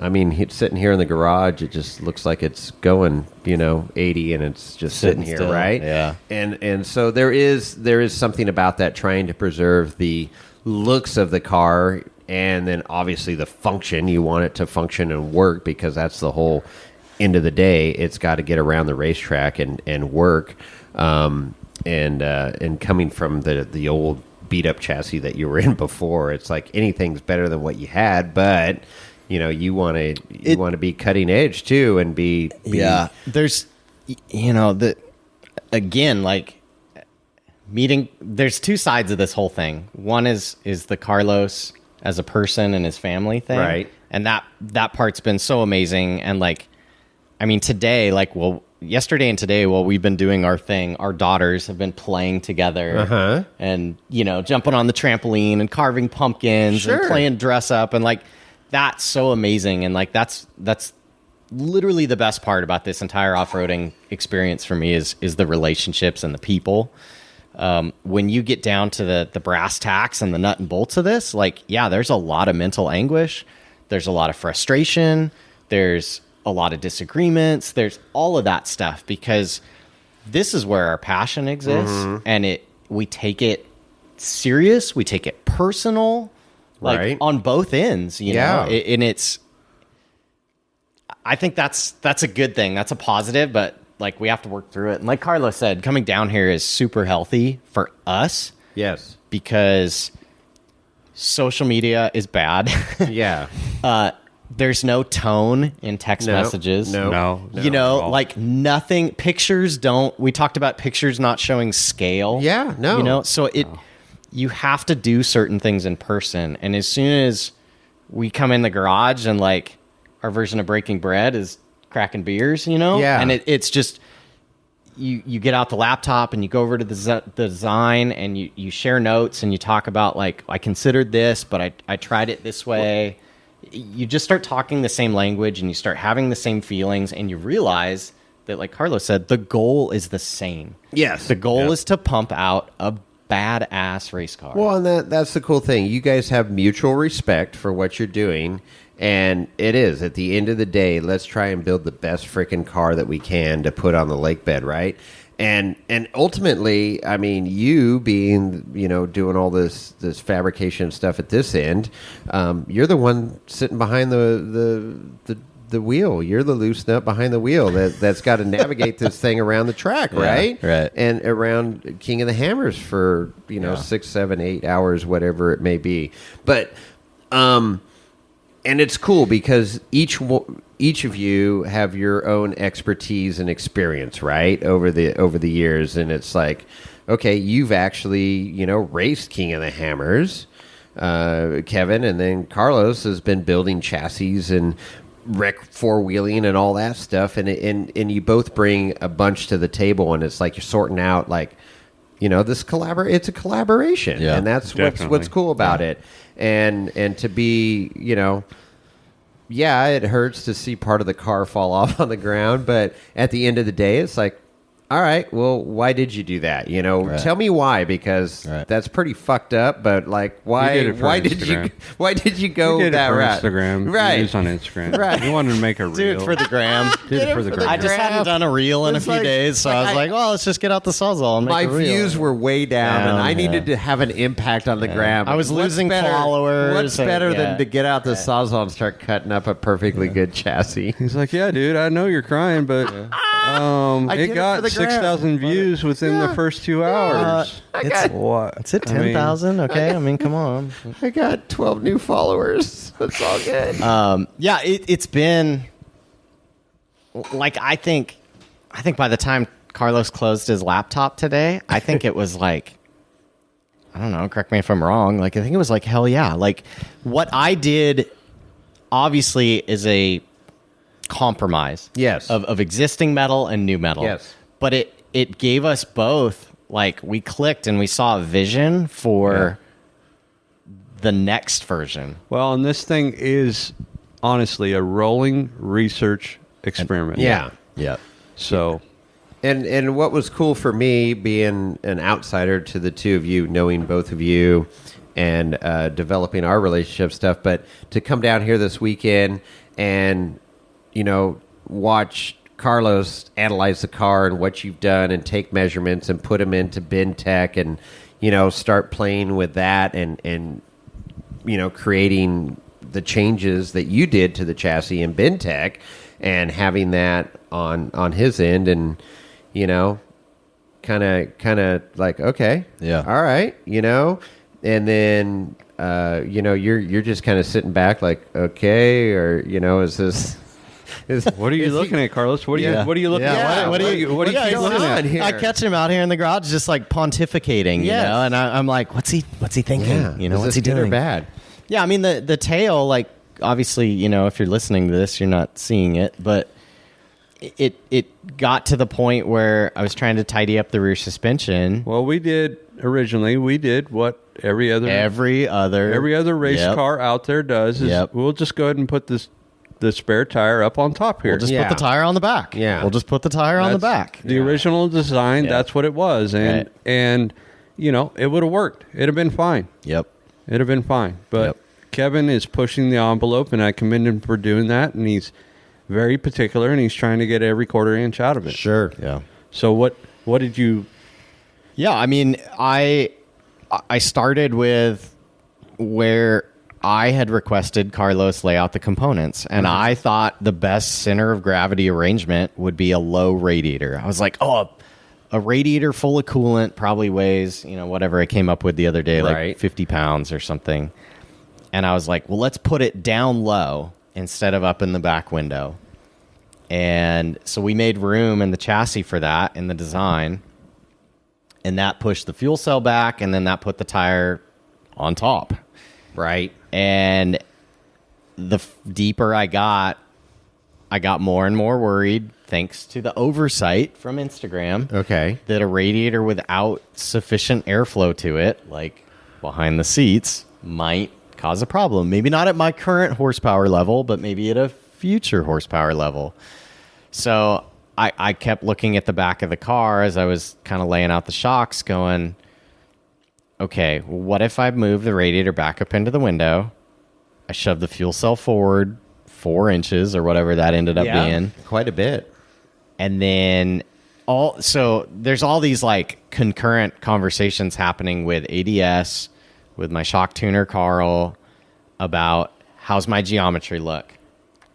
It's sitting here in the garage. It just looks like it's going, 80, and it's just sitting here, still, right? Yeah. And so there is something about that, trying to preserve the looks of the car, and then obviously the function. You want it to function and work, because that's the whole end of the day. It's got to get around the racetrack and work. And coming from the old beat up chassis that you were in before, it's like anything's better than what you had, but. You want to be cutting edge too, and be There's, again, like meeting. There's two sides of this whole thing. One is the Carlos as a person and his family thing, right? And that part's been so amazing. And today, yesterday and today, while we've been doing our thing, our daughters have been playing together, and jumping on the trampoline and carving pumpkins and playing dress up, and that's so amazing. And that's literally the best part about this entire off-roading experience for me is the relationships and the people. When you get down to the brass tacks and the nut and bolts of this, there's a lot of mental anguish. There's a lot of frustration. There's a lot of disagreements. There's all of that stuff, because this is where our passion exists, and we take it serious. We take it personal. On both ends, know, and I think that's a good thing. That's a positive, but we have to work through it. And like Carlos said, coming down here is super healthy for us. Yes, because social media is bad. Yeah. There's no tone in text messages. No. Nothing. Pictures don't. We talked about pictures not showing scale. Yeah. No. So you have to do certain things in person. And as soon as we come in the garage and like our version of breaking bread is cracking beers, you know? Yeah. And it's just, you get out the laptop and you go over to the design and you share notes and you talk about like, I considered this, but I tried it this way. You just start talking the same language and you start having the same feelings and you realize that, like Carlos said, the goal is the same. Yes. The goal is to pump out a badass race car. Well, and that's the cool thing. You guys have mutual respect for what you're doing, and it is, at the end of the day, let's try and build the best freaking car that we can to put on the lake bed, right? And ultimately, I mean, you being, doing all this fabrication stuff at this end, you're the one sitting behind the wheel. You're the loose nut behind the wheel that's got to navigate this thing around the track, right? Yeah, right. And around King of the Hammers for 6, 7, 8 hours, whatever it may be. But and it's cool because each of you have your own expertise and experience, right? Over the years, and it's like, okay, you've actually raced King of the Hammers, Kevin, and then Carlos has been building chassis and rec four-wheeling and all that stuff, and you both bring a bunch to the table, and it's like you're sorting out like this it's a collaboration, and that's what's cool about it, and to be it hurts to see part of the car fall off on the ground, but at the end of the day it's like, all right, well, why did you do that? Tell me why, because that's pretty fucked up. But like, why did you go that route? Instagram, right? Use on Instagram, right? You wanted to make a reel. Do it for the gram. Did it for the gram. I just hadn't done a reel in a few days, so I was like, well, let's just get out the sawz-all and make my a reel. views were way down, and I needed to have an impact on the gram. I was losing followers. What's better than to get out the sawz-all and start cutting up a perfectly good chassis? He's like, yeah, dude, I know you're crying, but it got 6,000 views within the first 2 hours. It's at 10,000. Okay, I mean, come on. I got 12 new followers. That's all good. It's been like, I think by the time Carlos closed his laptop today, I think it was like, I don't know, correct me if I'm wrong. Like, I think it was like, hell yeah. Like, what I did obviously is a compromise. Yes. Of existing metal and new metal. Yes. But it gave us both, like, we clicked and we saw a vision for the next version. Well, and this thing is honestly a rolling research experiment. Yeah. So, and what was cool for me, being an outsider to the two of you, knowing both of you and developing our relationship stuff, but to come down here this weekend and watch Carlos analyze the car and what you've done and take measurements and put them into bin tech and start playing with that and creating the changes that you did to the chassis in bin tech and having that on his end, and kind of like, okay, all right, and then you're just kind of sitting back like, okay, or is this what are you looking at, Carlos? What are you looking at? What are you looking at here? I catch him out here in the garage just like pontificating, and I'm like, what's he thinking? Is what's he doing? Good or bad? Yeah, I mean the tail, like, obviously, if you're listening to this, you're not seeing it, but it got to the point where I was trying to tidy up the rear suspension. Well, we did what every other race car out there does is we'll just go ahead and put the spare tire up on top here. We'll just put the tire on the back. Yeah. We'll just put the tire on the back. The original design, that's what it was. And it would have worked. It'd have been fine. Yep. It'd have been fine. But Kevin is pushing the envelope, and I commend him for doing that, and he's very particular, and he's trying to get every quarter inch out of it. Sure. Yeah. So what did you... Yeah, I mean, I started with where I had requested Carlos lay out the components, and I thought the best center of gravity arrangement would be a low radiator. I was like, a radiator full of coolant probably weighs, whatever I came up with the other day, like 50 pounds or something. And I was like, well, let's put it down low instead of up in the back window. And so we made room in the chassis for that in the design. and that pushed the fuel cell back, and then that put the tire on top. Right. And the deeper I got more and more worried, thanks to the oversight from Instagram. Okay. That a radiator without sufficient airflow to it, like behind the seats, might cause a problem. Maybe not at my current horsepower level, but maybe at a future horsepower level. So I kept looking at the back of the car as I was kind of laying out the shocks, going, okay, well, what if I move the radiator back up into the window? I shove the fuel cell forward 4 inches or whatever that ended up being. Quite a bit. And then so there's all these like concurrent conversations happening with ADS, with my shock tuner, Carl, about how's my geometry look?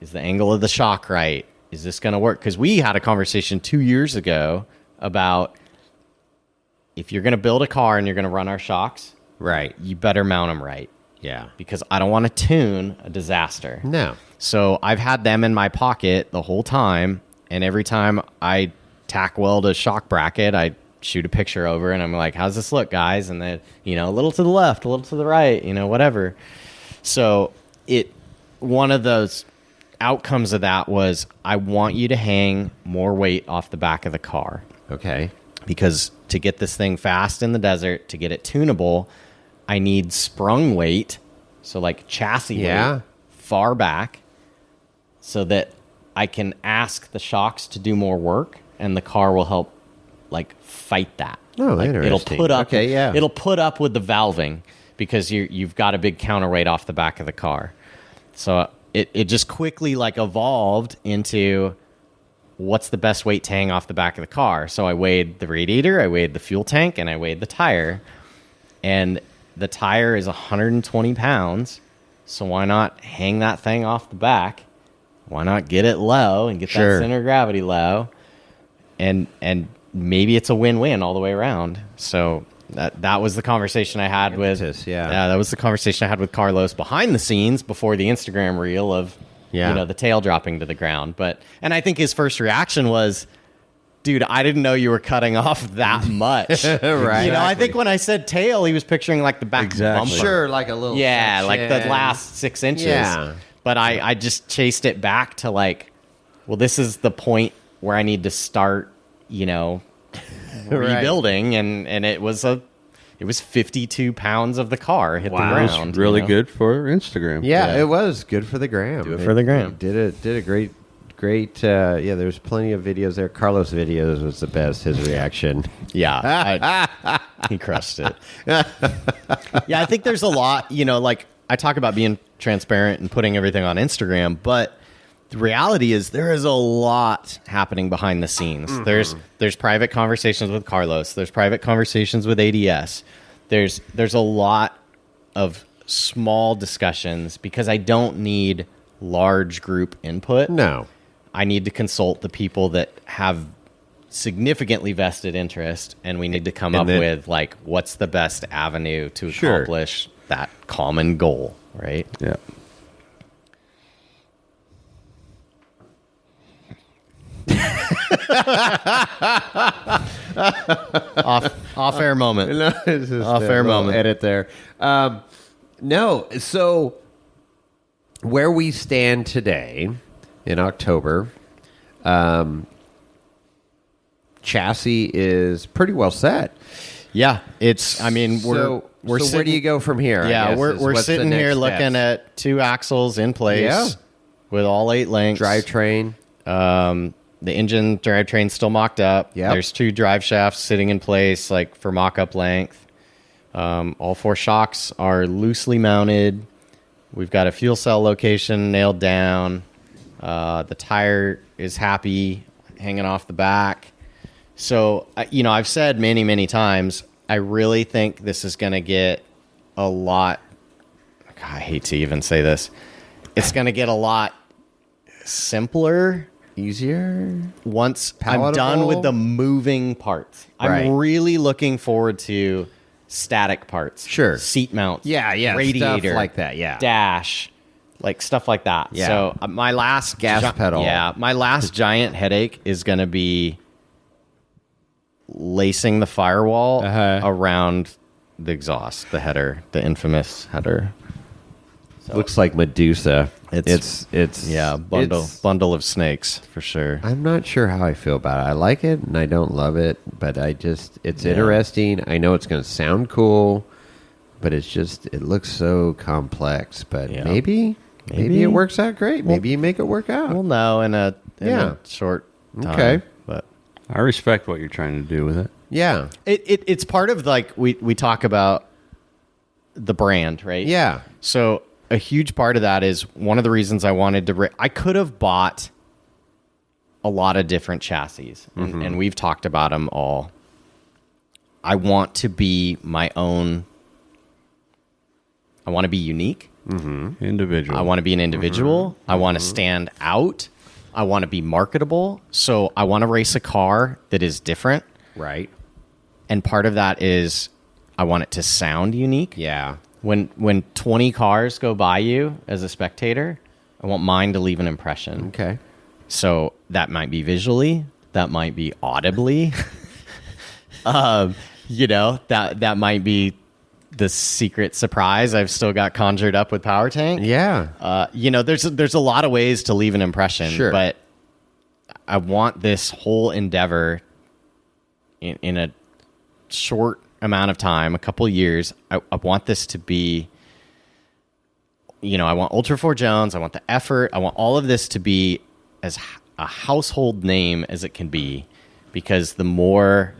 Is the angle of the shock right? Is this going to work? Because we had a conversation 2 years ago about if you're going to build a car and you're going to run our shocks, right, you better mount them right. Yeah. Because I don't want to tune a disaster. No. So I've had them in my pocket the whole time, and every time I tack weld a shock bracket, I shoot a picture over, and I'm like, how's this look, guys? And then, a little to the left, a little to the right, whatever. So one of those outcomes of that was I want you to hang more weight off the back of the car. Okay. Because to get this thing fast in the desert, to get it tunable, I need sprung weight, so like chassis weight, far back, so that I can ask the shocks to do more work, and the car will help like fight that. Oh, like, interesting. It'll put up. Okay, yeah. It'll put up with the valving because you've got a big counterweight off the back of the car. So it just quickly like evolved into what's the best weight to hang off the back of the car. So I weighed the radiator, I weighed the fuel tank, and I weighed the tire. And the tire is 120 pounds. So why not hang that thing off the back? Why not get it low and get that center of gravity low? And maybe it's a win-win all the way around. So that was the conversation I had that was the conversation I had with Carlos behind the scenes before the Instagram reel of the tail dropping to the ground. And I think his first reaction was, dude, I didn't know you were cutting off that much. Right. I think when I said tail, he was picturing like the back bumper. Sure, like a little section. Like the last 6 inches. Yeah. But I just chased it back to like, well, this is the point where I need to start, rebuilding, and it was 52 pounds of the car hit the ground. It's really good for Instagram. Yeah, it was good for the gram. Do it for the gram. Did a great. There's plenty of videos there. Carlos' videos was the best. His reaction. Yeah, he crushed it. Yeah, I think there's a lot. Like I talk about being transparent and putting everything on Instagram, but the reality is there is a lot happening behind the scenes. Mm-hmm. There's private conversations with Carlos. There's private conversations with ADS. There's a lot of small discussions because I don't need large group input. No. I need to consult the people that have significantly vested interest, and we need to come up with like what's the best avenue to accomplish that common goal, right? Yeah. Off air moment. No, it's just off air moment. Edit there. No, so where we stand today in October, chassis is pretty well set. Yeah, it's. I mean, we're so where do you go from here? Yeah, we're sitting here looking at 2 axles in place with all 8 lengths. Drivetrain. The engine drivetrain's still mocked up. Yep. There's 2 drive shafts sitting in place, like for mock-up length. All 4 shocks are loosely mounted. We've got a fuel cell location nailed down. The tire is happy, hanging off the back. So, I've said many, many times, I really think this is going to get a lot. God, I hate to even say this. It's going to get a lot simpler. Easier? Once palatable? I'm done with the moving parts. Right. I'm really looking forward to static parts. Sure. Seat mounts. Yeah. Radiator. Stuff like that, yeah. Dash. Like stuff like that. Yeah. So my last... Gas pedal. Yeah. My last giant headache is going to be lacing the firewall around the exhaust, the header, the infamous header. So, looks like Medusa. It's bundle of snakes for sure. I'm not sure how I feel about it. I like it and I don't love it, but it's interesting. I know it's going to sound cool, but it looks so complex. But maybe it works out great. Maybe you make it work out. We'll know in a short time. Okay. But I respect what you're trying to do with it. Yeah. It's part of like we talk about the brand, right? Yeah. So a huge part of that is one of the reasons I wanted to... I could have bought a lot of different chassis, and we've talked about them all. I want to be my own... I want to be unique. Individual. I want to be an individual. I want to stand out. I want to be marketable. So I want to race a car that is different. Right. And part of that is I want it to sound unique. Yeah. When 20 cars go by you as a spectator, I want mine to leave an impression. Okay. So that might be visually, that might be audibly, that might be the secret surprise I've still got conjured up with Power Tank. Yeah. There's a lot of ways to leave an impression. Sure. But I want this whole endeavor in a short amount of time, a couple years, I want this to be, I want Ultra4Jones, I want the effort, I want all of this to be as a household name as it can be, because the more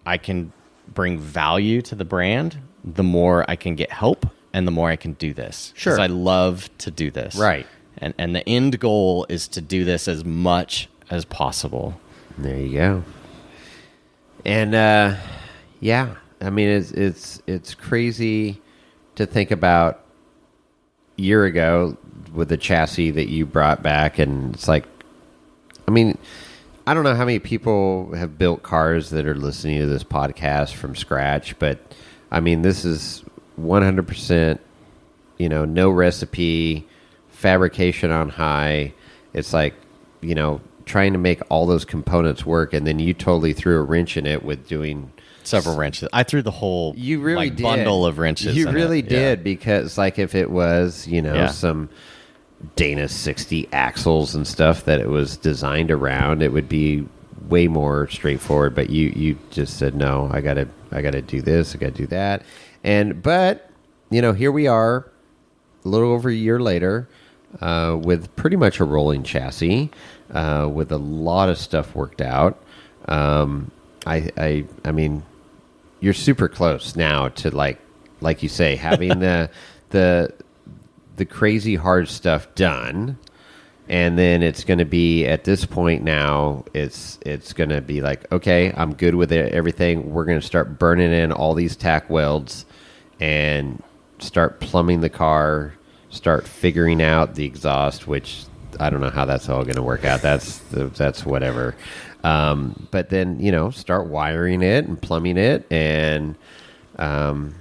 I can bring value to the brand, the more I can get help and the more I can do this. Sure. Because I love to do this. Right. And the end goal is to do this as much as possible. There you go. And, yeah, I mean it's crazy to think about a year ago with the chassis that you brought back, and it's like, I mean, I don't know how many people have built cars that are listening to this podcast from scratch, but I mean, this is 100%, no recipe, fabrication on high. It's like, trying to make all those components work, and then you totally threw a wrench in it with doing several wrenches. I threw the whole bundle of wrenches. You really did, because like if it was, some Dana 60 axles and stuff that it was designed around, it would be way more straightforward. But you just said, no, I gotta do this, I gotta do that. But here we are, a little over a year later, with pretty much a rolling chassis, with a lot of stuff worked out. I mean, you're super close now to like you say, having the crazy hard stuff done, and then it's going to be at this point now. It's going to be like, okay, I'm good with everything. We're going to start burning in all these tack welds and start plumbing the car. Start figuring out the exhaust, which I don't know how that's all going to work out. That's whatever. But then, start wiring it and plumbing it, and boom,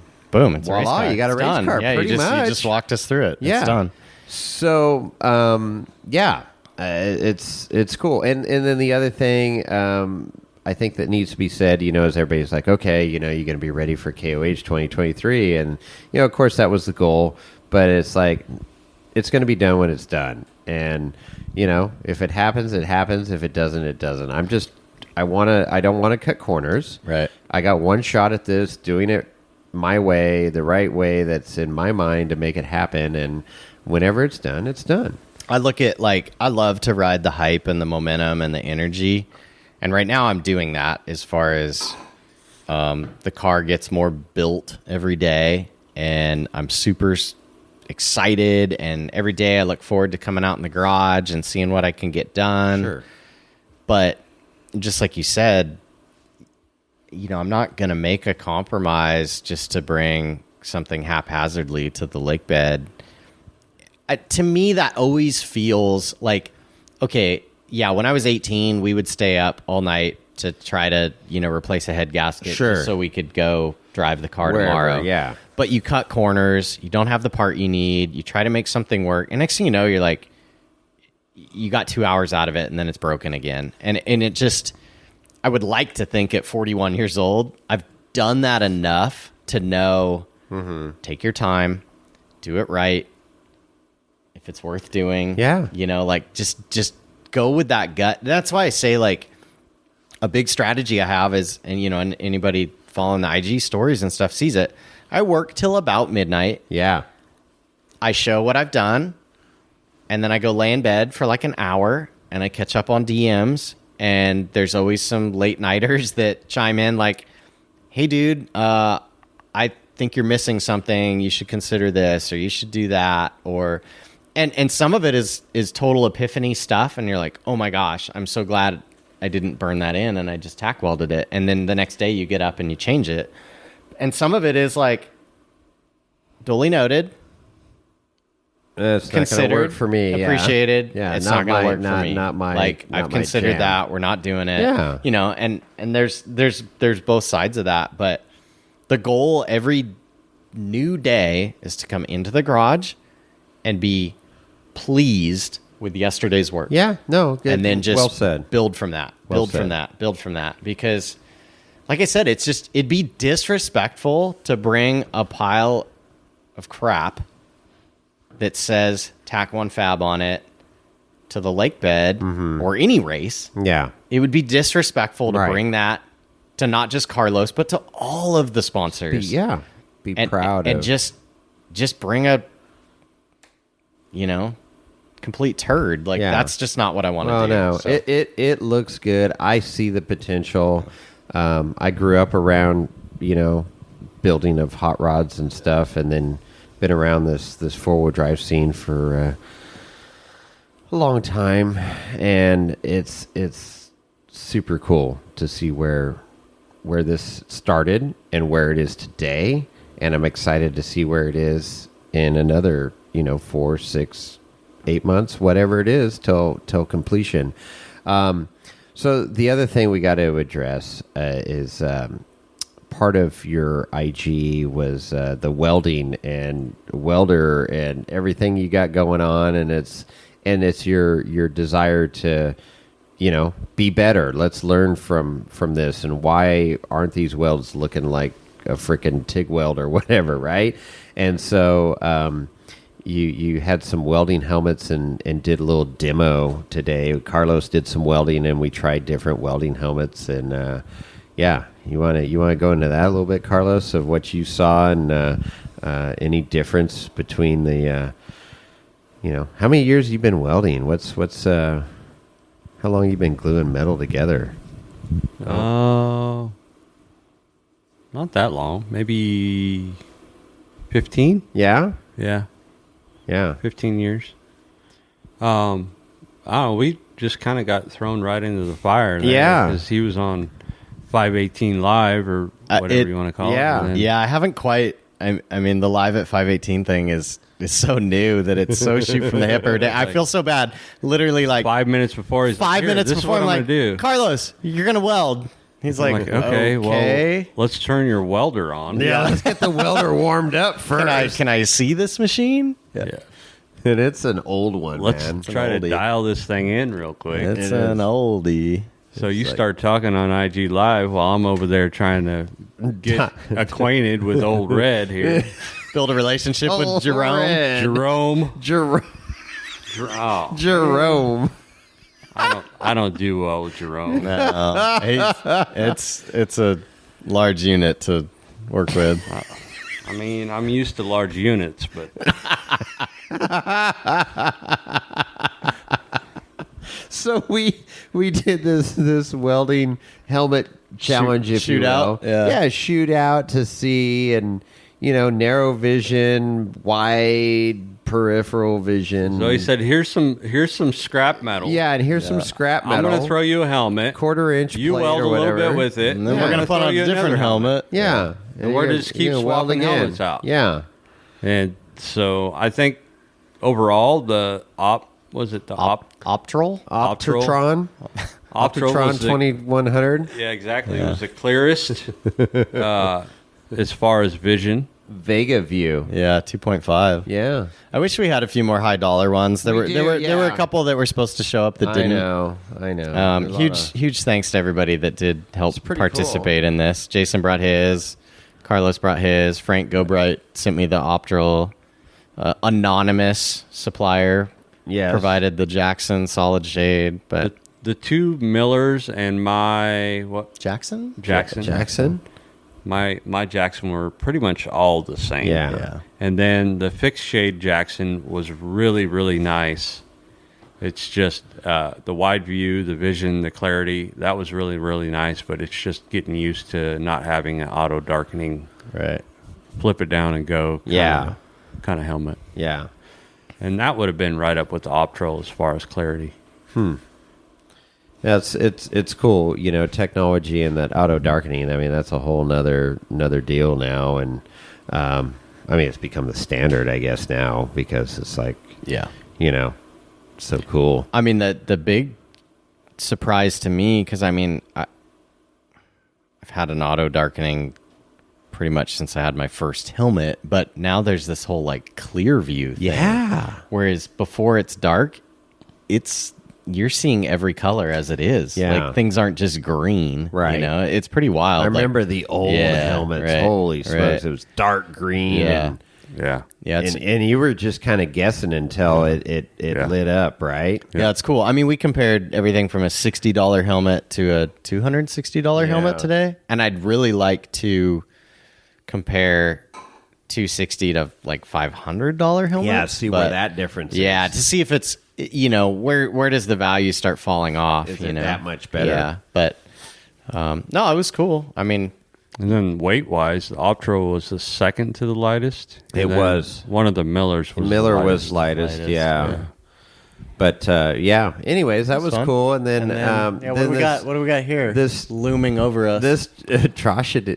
it's voila, a race car. you got a race done. car. Yeah, pretty much. You just walked us through it. Yeah. It's done. So, it's cool. And then the other thing, I think that needs to be said, is everybody's like, okay, you're going to be ready for KOH 2023. And, of course that was the goal, but it's like, it's going to be done when it's done. And, if it happens, it happens. If it doesn't, it doesn't. I don't want to cut corners. Right. I got one shot at this, doing it my way, the right way that's in my mind to make it happen. And whenever it's done, it's done. I look at I love to ride the hype and the momentum and the energy. And right now I'm doing that as far as the car gets more built every day, and I'm super excited, and every day I look forward to coming out in the garage and seeing what I can get done. Sure. But just like you said, I'm not going to make a compromise just to bring something haphazardly to the lake bed. To me, that always feels like, okay, yeah, when I was 18, we would stay up all night to try to, replace a head gasket, sure, so we could go drive the car wherever, tomorrow. Yeah. But you cut corners, you don't have the part you need, you try to make something work, and next thing you know, you're like, you got 2 hours out of it, and then it's broken again. And it just, I would like to think at 41 years old, I've done that enough to know, take your time, do it right. If it's worth doing, like just go with that gut. That's why I say, like, a big strategy I have is, and anybody following the IG stories and stuff sees it. I work till about midnight. Yeah. I show what I've done, and then I go lay in bed for like an hour, and I catch up on DMs, and there's always some late nighters that chime in like, hey, dude, I think you're missing something. You should consider this, or you should do that, or... And some of it is total epiphany stuff, and you're like, oh my gosh, I'm so glad I didn't burn that in, and I just tack welded it. And then the next day you get up and you change it. And some of it is like, duly noted, it's considered, not gonna work for me, appreciated. Yeah, it's not going to work for me. Not my. Like, not I've my considered jam. that. We're not doing it. Yeah. And there's both sides of that. But the goal every new day is to come into the garage and be pleased with yesterday's work. Yeah, no, good. And then just well said. build from that. Well Build said. from that. Build from that. Because, like I said, it'd be disrespectful to bring a pile of crap that says Tac1 Fab on it to the lake bed or any race. Yeah. It would be disrespectful to Right. bring that to not just Carlos, but to all of the sponsors. Be proud and of. just bring a complete turd. Like, that's just not what I want to do. No, So. it looks good. I see the potential. I grew up around, building of hot rods and stuff, and then been around this 4-wheel drive scene for a long time, and it's super cool to see where this started and where it is today, and I'm excited to see where it is in another 4, 6, 8 months, whatever it is, till completion. So the other thing we got to address is part of your IG was the welding and welder and everything you got going on, and it's your desire to be better. Let's learn from this, and why aren't these welds looking like a freaking TIG weld or whatever, right? And so you had some welding helmets and did a little demo today. Carlos did some welding, and we tried different welding helmets, and you want to go into that a little bit, Carlos, of what you saw, and any difference between the how many years you've been welding? What's how long you been gluing metal together? Not that long. Maybe 15? Yeah? Yeah. Yeah. 15 years. I don't know, we just kind of got thrown right into the fire there. Yeah. Because he was on 518 Live, or whatever you want to call it. And then- I haven't quite. I mean, the live at 518 thing is so new that it's so shoot from the hip every day. I feel so bad. Literally, like 5 minutes before he's 5 minutes this before, is I'm what like, do. Carlos, you're gonna weld. He's I'm like, okay, okay. well, let's turn your welder on. Yeah, let's get the welder warmed up first. Can I see this machine? Yeah. And it's an old one, Let's man. try to dial this thing in real quick. It's an oldie. So you start talking on IG Live while I'm over there trying to get acquainted with old Red here. Build a relationship with Old Jerome. Red. Jerome. Oh, Jerome. I don't do well with Jerome. No, it's a large unit to work with. I mean, I'm used to large units, but So we did this welding helmet challenge, if you will. Shootout? Yeah. Shootout to see, and narrow vision, wide peripheral vision. so he said, "Here's some scrap metal. Yeah, and here's some scrap metal. I'm going to throw you a helmet. 1/4 inch You plate weld or a little whatever. bit with it, And then we're gonna put on a different helmet. Yeah. And we're you're just keep gonna weld swapping again. helmets out. Yeah. And so I think overall the Optral? Optotron. Optotron was the- 2100. Yeah, exactly. It was the clearest as far as vision. Vega View. Yeah, 2.5. Yeah. I wish we had a few more high dollar ones. There were a couple that were supposed to show up that didn't. I know. Huge thanks to everybody that did help participate in this. Jason brought his, Carlos brought his, Frank Gobright sent me the Optral, anonymous supplier provided the Jackson solid shade, but the two Millers and my Jackson. My Jackson were pretty much all the same. Yeah. And then the fixed shade Jackson was really, really nice. It's just the wide view, the vision, the clarity, that was really, really nice, but it's just getting used to not having an auto darkening. Right. Flip it down and go. Kind of helmet. Yeah. And that would have been right up with the Optral as far as clarity. Yeah, it's cool, technology and that auto darkening. I mean, that's a whole another deal now, and it's become the standard, I guess, now, because it's like, so cool. I mean, the big surprise to me, because I've had an auto darkening pretty much since I had my first helmet, but now there's this whole like clear view thing. Yeah. Whereas before it's dark, you're seeing every color as it is. Yeah. Like things aren't just green. Right. It's pretty wild. I remember the old helmets. Right, Holy smokes. It was dark green. Yeah. And you were just kind of guessing until it lit up, right? Yeah, it's cool. I mean, we compared everything from a $60 helmet to a $260 helmet today. And I'd really like to compare $260 to like $500 helmet. Yeah, see where that difference is. Yeah, to see if it's, where does the value start falling off? Is it that much better? Yeah, but no, it was cool. I mean, and then weight-wise, the Optro was the second to the lightest. It was. One of the Millers was was lightest, yeah. But anyways, that was cool. And then, what do we got here? This looming over us. This atrocity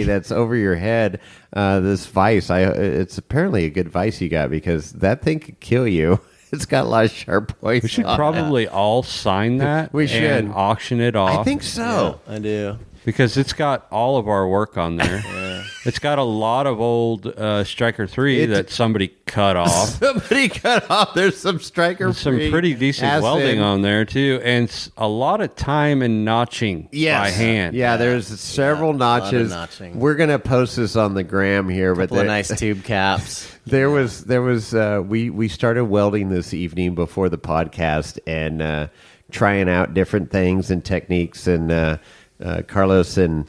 that's over your head. This vice. It's apparently a good vice you got, because that thing could kill you. It's got a lot of sharp points. We should probably all sign that. We should and auction it off. I think so. Yeah, I do. Because it's got all of our work on there. It's got a lot of old Stryker 3 that somebody cut off. Somebody cut off. There's some Stryker 3. Some pretty decent welding on there, too. And a lot of time and notching by hand. Yeah, there's several notches. A lot of notching. We're going to post this on the gram here. Couple of nice tube caps. There was we started welding this evening before the podcast and trying out different things and techniques, and Carlos and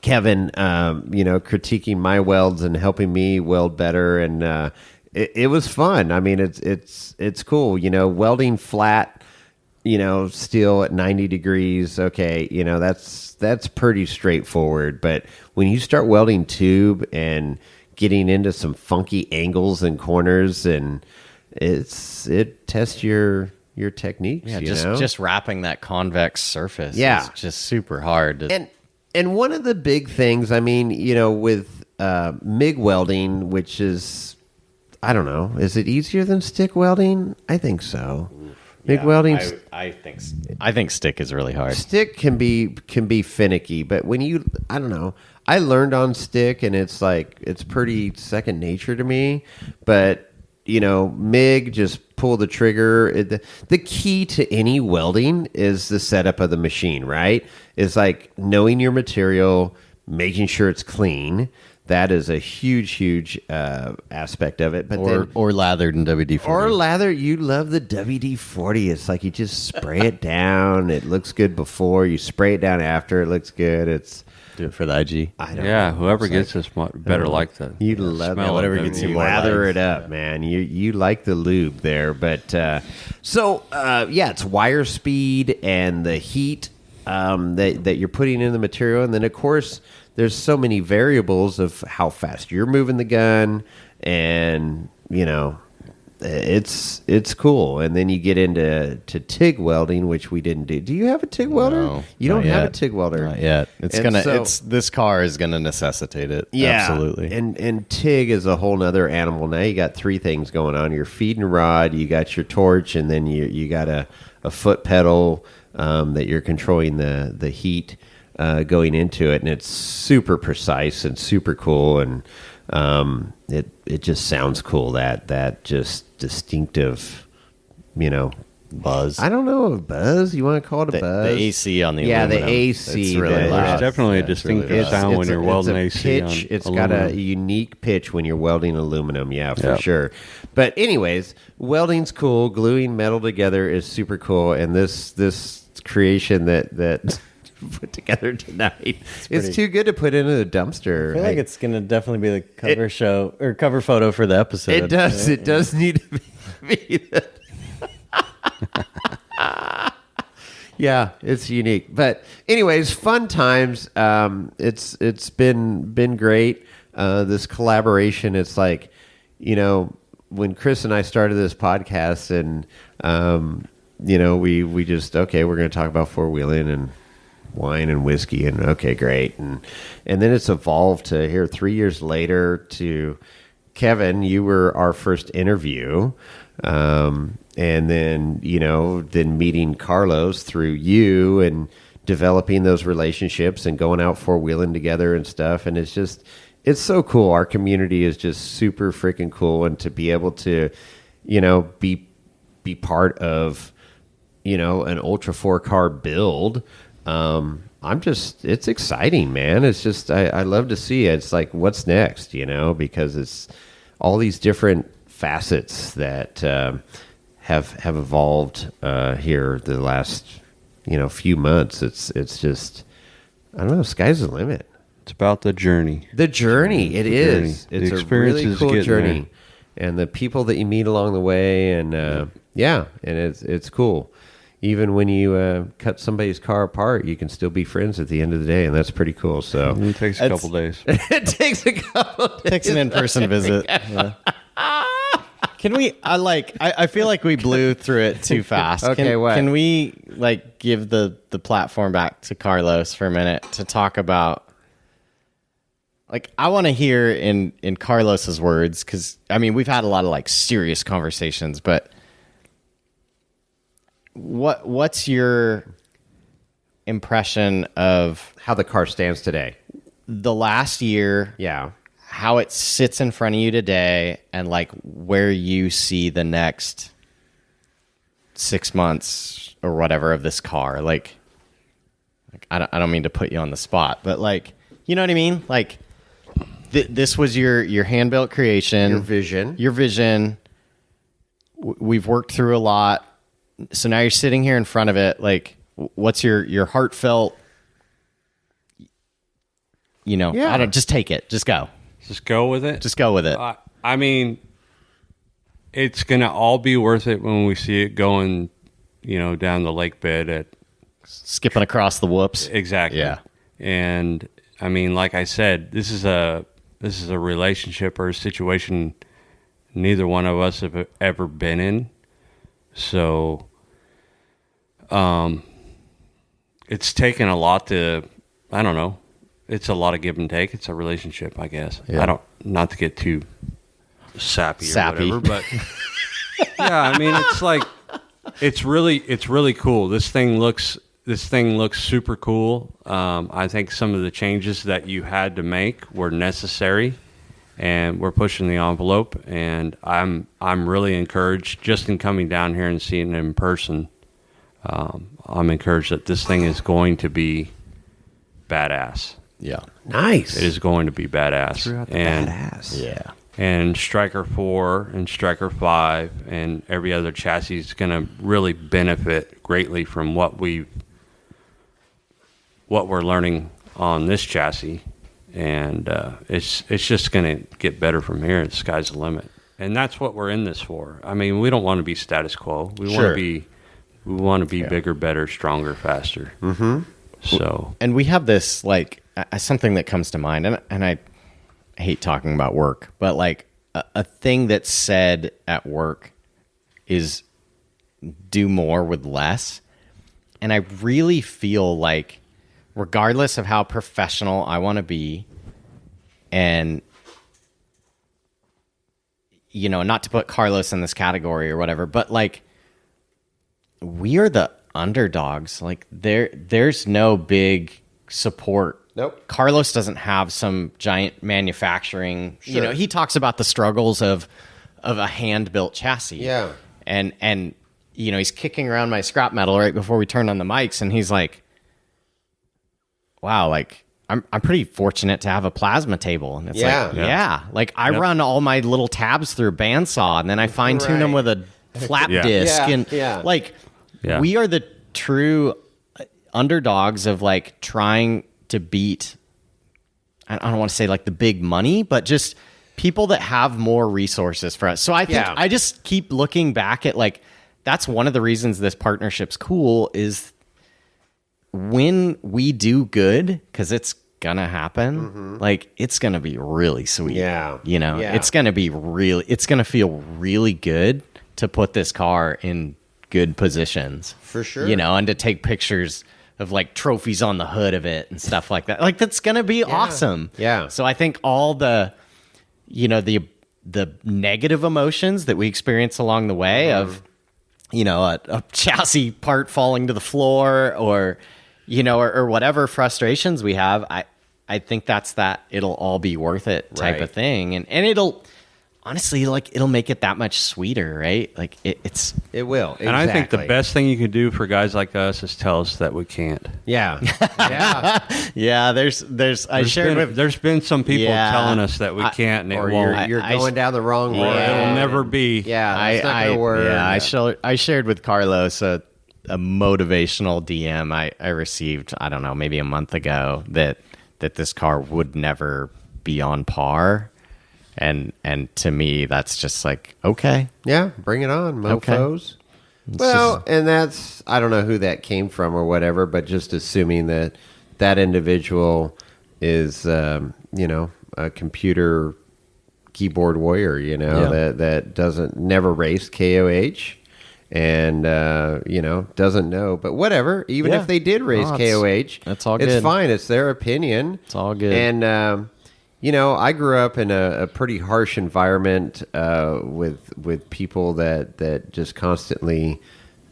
Kevin, critiquing my welds and helping me weld better, and it was fun. I mean, it's cool. Welding flat, steel at 90 degrees. Okay, that's pretty straightforward. But when you start welding tube and getting into some funky angles and corners, and it tests your techniques. Yeah, just wrapping that convex surface is just super hard. And one of the big things, I mean, with MIG welding, which is, I don't know, is it easier than stick welding? I think so. MIG welding, I think stick is really hard. Stick can be finicky, but when I don't know. I learned on stick, and it's pretty second nature to me. But MIG, just pull the trigger. The key to any welding is the setup of the machine, right? It's like knowing your material, making sure it's clean. That is a huge aspect of it. But or lathered in WD-40. Or lather. You love the WD-40. It's like you just spray it down. It looks good before. You spray it down after. It looks good. Do it for the IG. I don't know. Whoever gets this better like the you love smell. Whatever gets you lather it up, man. You like the lube there, but it's wire speed and the heat that you're putting in the material, and then of course there's so many variables of how fast you're moving the gun, and it's cool. And then you get into TIG welding, which we didn't do. Do you have a TIG welder? No, you don't have a TIG welder. Not yet. This car is gonna necessitate it. Yeah, absolutely. And TIG is a whole nother animal. Now you got three things going on: your feeding rod, you got your torch, and then you got a foot pedal that you're controlling the heat. going into it, and it's super precise and super cool, and it just sounds cool. That just distinctive, buzz. I don't know, a buzz. You want to call it a buzz? The AC on the aluminum. The AC. It's really loud. There's definitely a distinctive sound when you're welding AC pitch. on It's aluminum. got a unique pitch when you're welding aluminum. Yeah, for sure. But anyways, welding's cool. Gluing metal together is super cool. And this creation that put together tonight, it's too good to put into the dumpster. I feel like it's going to definitely be the cover photo for the episode. It does. Right? It does need to be. Yeah, it's unique. But anyways, fun times. It's been great. This collaboration. It's like, when Chris and I started this podcast, and we just we're going to talk about four-wheeling and wine and whiskey, and okay, great. And then it's evolved to here 3 years later to Kevin. You were our first interview. And then, then meeting Carlos through you and developing those relationships and going out four-wheeling together and stuff. And it's so cool. Our community is just super freaking cool. And to be able to, be part of, an Ultra 4 car build, it's exciting, man. It's just, I love to see it. It's like, what's next, because it's all these different facets that, have evolved here the last few months. It's just, I don't know, sky's the limit. It's about the journey. The journey, it is. Journey. It's a really cool journey, and the people that you meet along the way, and and it's cool. Even when you cut somebody's car apart, you can still be friends at the end of the day, and that's pretty cool. So it takes a couple days. It takes a couple days. Takes an in-person visit. Yeah. Can we? I feel like we blew through it too fast. Okay, what? Can we give the platform back to Carlos for a minute to talk about? I want to hear in Carlos's words, because we've had a lot of serious conversations, but what's your impression of how the car stands today? The last year, yeah. How it sits in front of you today, and where you see the next 6 months or whatever of this car. I don't mean to put you on the spot, but you know what I mean? This was your hand-built creation. Your vision. We've worked through a lot. So now you're sitting here in front of it. What's your heartfelt, I don't, just take it. Just go. Just go with it. Just go with it. It's going to all be worth it when we see it going, down the lake bed at skipping across the whoops. Exactly. Yeah. And like I said, this is a relationship or a situation neither one of us have ever been in. So, it's taken a lot to, I don't know. It's a lot of give and take. It's a relationship, I guess. Yeah. Not to get too sappy or whatever, but yeah, it's really cool. This thing looks super cool. I think some of the changes that you had to make were necessary, and we're pushing the envelope. And I'm really encouraged just in coming down here and seeing it in person. I'm encouraged that this thing is going to be badass. Yeah. Nice. It is going to be badass. Badass. Yeah. And Stryker 4 and Stryker 5 and every other chassis is going to really benefit greatly from what we're learning on this chassis. And it's just going to get better from here. The sky's the limit. And that's what we're in this for. We don't want to be status quo. We want to be bigger, better, stronger, faster. Mm-hmm. So, and we have this something that comes to mind, and I hate talking about work, but a thing that's said at work is do more with less. And I really feel regardless of how professional I want to be, and not to put Carlos in this category or whatever, but we are the underdogs. There's no big support. Nope. Carlos doesn't have some giant manufacturing. Sure. You know, he talks about the struggles of a hand built chassis. Yeah. And you know, he's kicking around my scrap metal right before we turned on the mics, and he's like, "Wow, like I'm pretty fortunate to have a plasma table." And it's like I run all my little tabs through a bandsaw, and then I fine tune them with a flap disc, and like we are the true underdogs of like trying to beat, I don't want to say like the big money, but just people that have more resources for us. So I think I just keep looking back at like, that's one of the reasons this partnership's cool is when we do good, because it's gonna happen, like it's gonna be really sweet. It's gonna be it's gonna feel really good to put this car in good positions. For sure. You know, and to take pictures of like trophies on the hood of it and stuff like that. Like that's going to be awesome. Yeah. So I think all the, you know, the negative emotions that we experience along the way of, you know, a chassis part falling to the floor or, you know, or whatever frustrations we have, I think that's that it'll all be worth it type of thing. And it'll, honestly, like it'll make it that much sweeter, right? Like it will. Exactly. And I think the best thing you can do for guys like us is tell us that we can't. Yeah. There's been some people telling us that we can't, and or you're going down the wrong road. It'll never be. Yeah, it's not gonna work. Yeah, I shared with Carlos a motivational DM I received, I don't know, maybe a month ago that this car would never be on par. And to me, that's just like, okay. Yeah, bring it on, mofos. Okay. Well, and that's, I don't know who that came from or whatever, but just assuming that individual is, you know, a computer keyboard warrior, you know, that never raced KOH and, you know, doesn't know. But whatever, even if they did race KOH, that's all good. It's fine. It's their opinion. It's all good. And, you know, I grew up in a pretty harsh environment with people that just constantly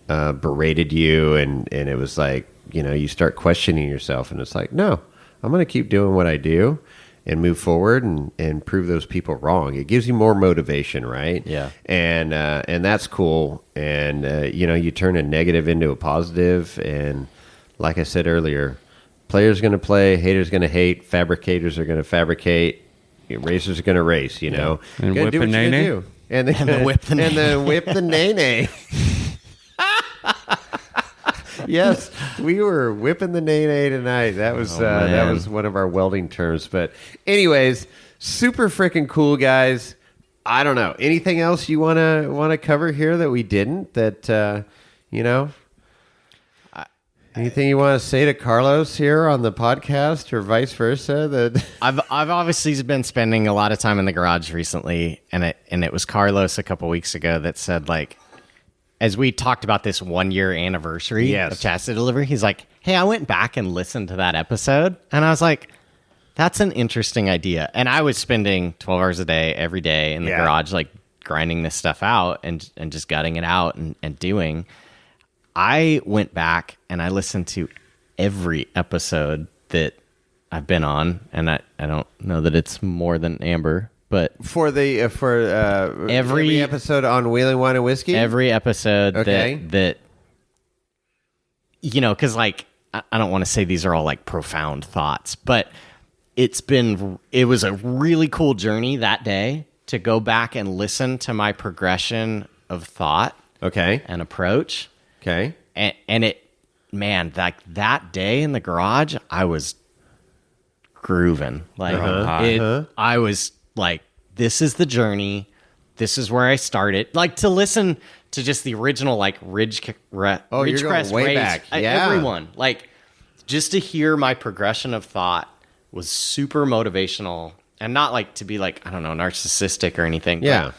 berated you, and it was like, you know, you start questioning yourself, and it's like, no, I'm going to keep doing what I do and move forward and prove those people wrong. It gives you more motivation, right? Yeah. And that's cool. And you know, you turn a negative into a positive, and like I said earlier, players going to play, haters going to hate, fabricators are going to fabricate, racers are going to race, you know. And whip the nay-nay. And then whip the nay-nay. And then whip the nay-nay. Yes, we were whipping the nay-nay tonight. That was one of our welding terms. But anyways, super freaking cool, guys. I don't know. Anything else you want to cover here that we didn't? That, you know? Anything you want to say to Carlos here on the podcast, or vice versa? That I've obviously been spending a lot of time in the garage recently, and it was Carlos a couple weeks ago that said, like, as we talked about this 1 year anniversary of chassis delivery, he's like, "Hey, I went back and listened to that episode," and I was like, "That's an interesting idea." And I was spending 12 hours a day every day in the garage, like grinding this stuff out and just gutting it out and doing. I went back and I listened to every episode that I've been on, and I don't know that it's more than Amber, but for every episode on Wheeling Wine and Whiskey, every episode that you know, because like I don't want to say these are all like profound thoughts, but it was a really cool journey that day to go back and listen to my progression of thought, and approach. Okay. And it, man, like that day in the garage, I was grooving. Like I was like, this is the journey. This is where I started. Like to listen to just the original like Ridgecrest way race, back. Everyone, like just to hear my progression of thought was super motivational, and not like to be like, I don't know, narcissistic or anything. Yeah.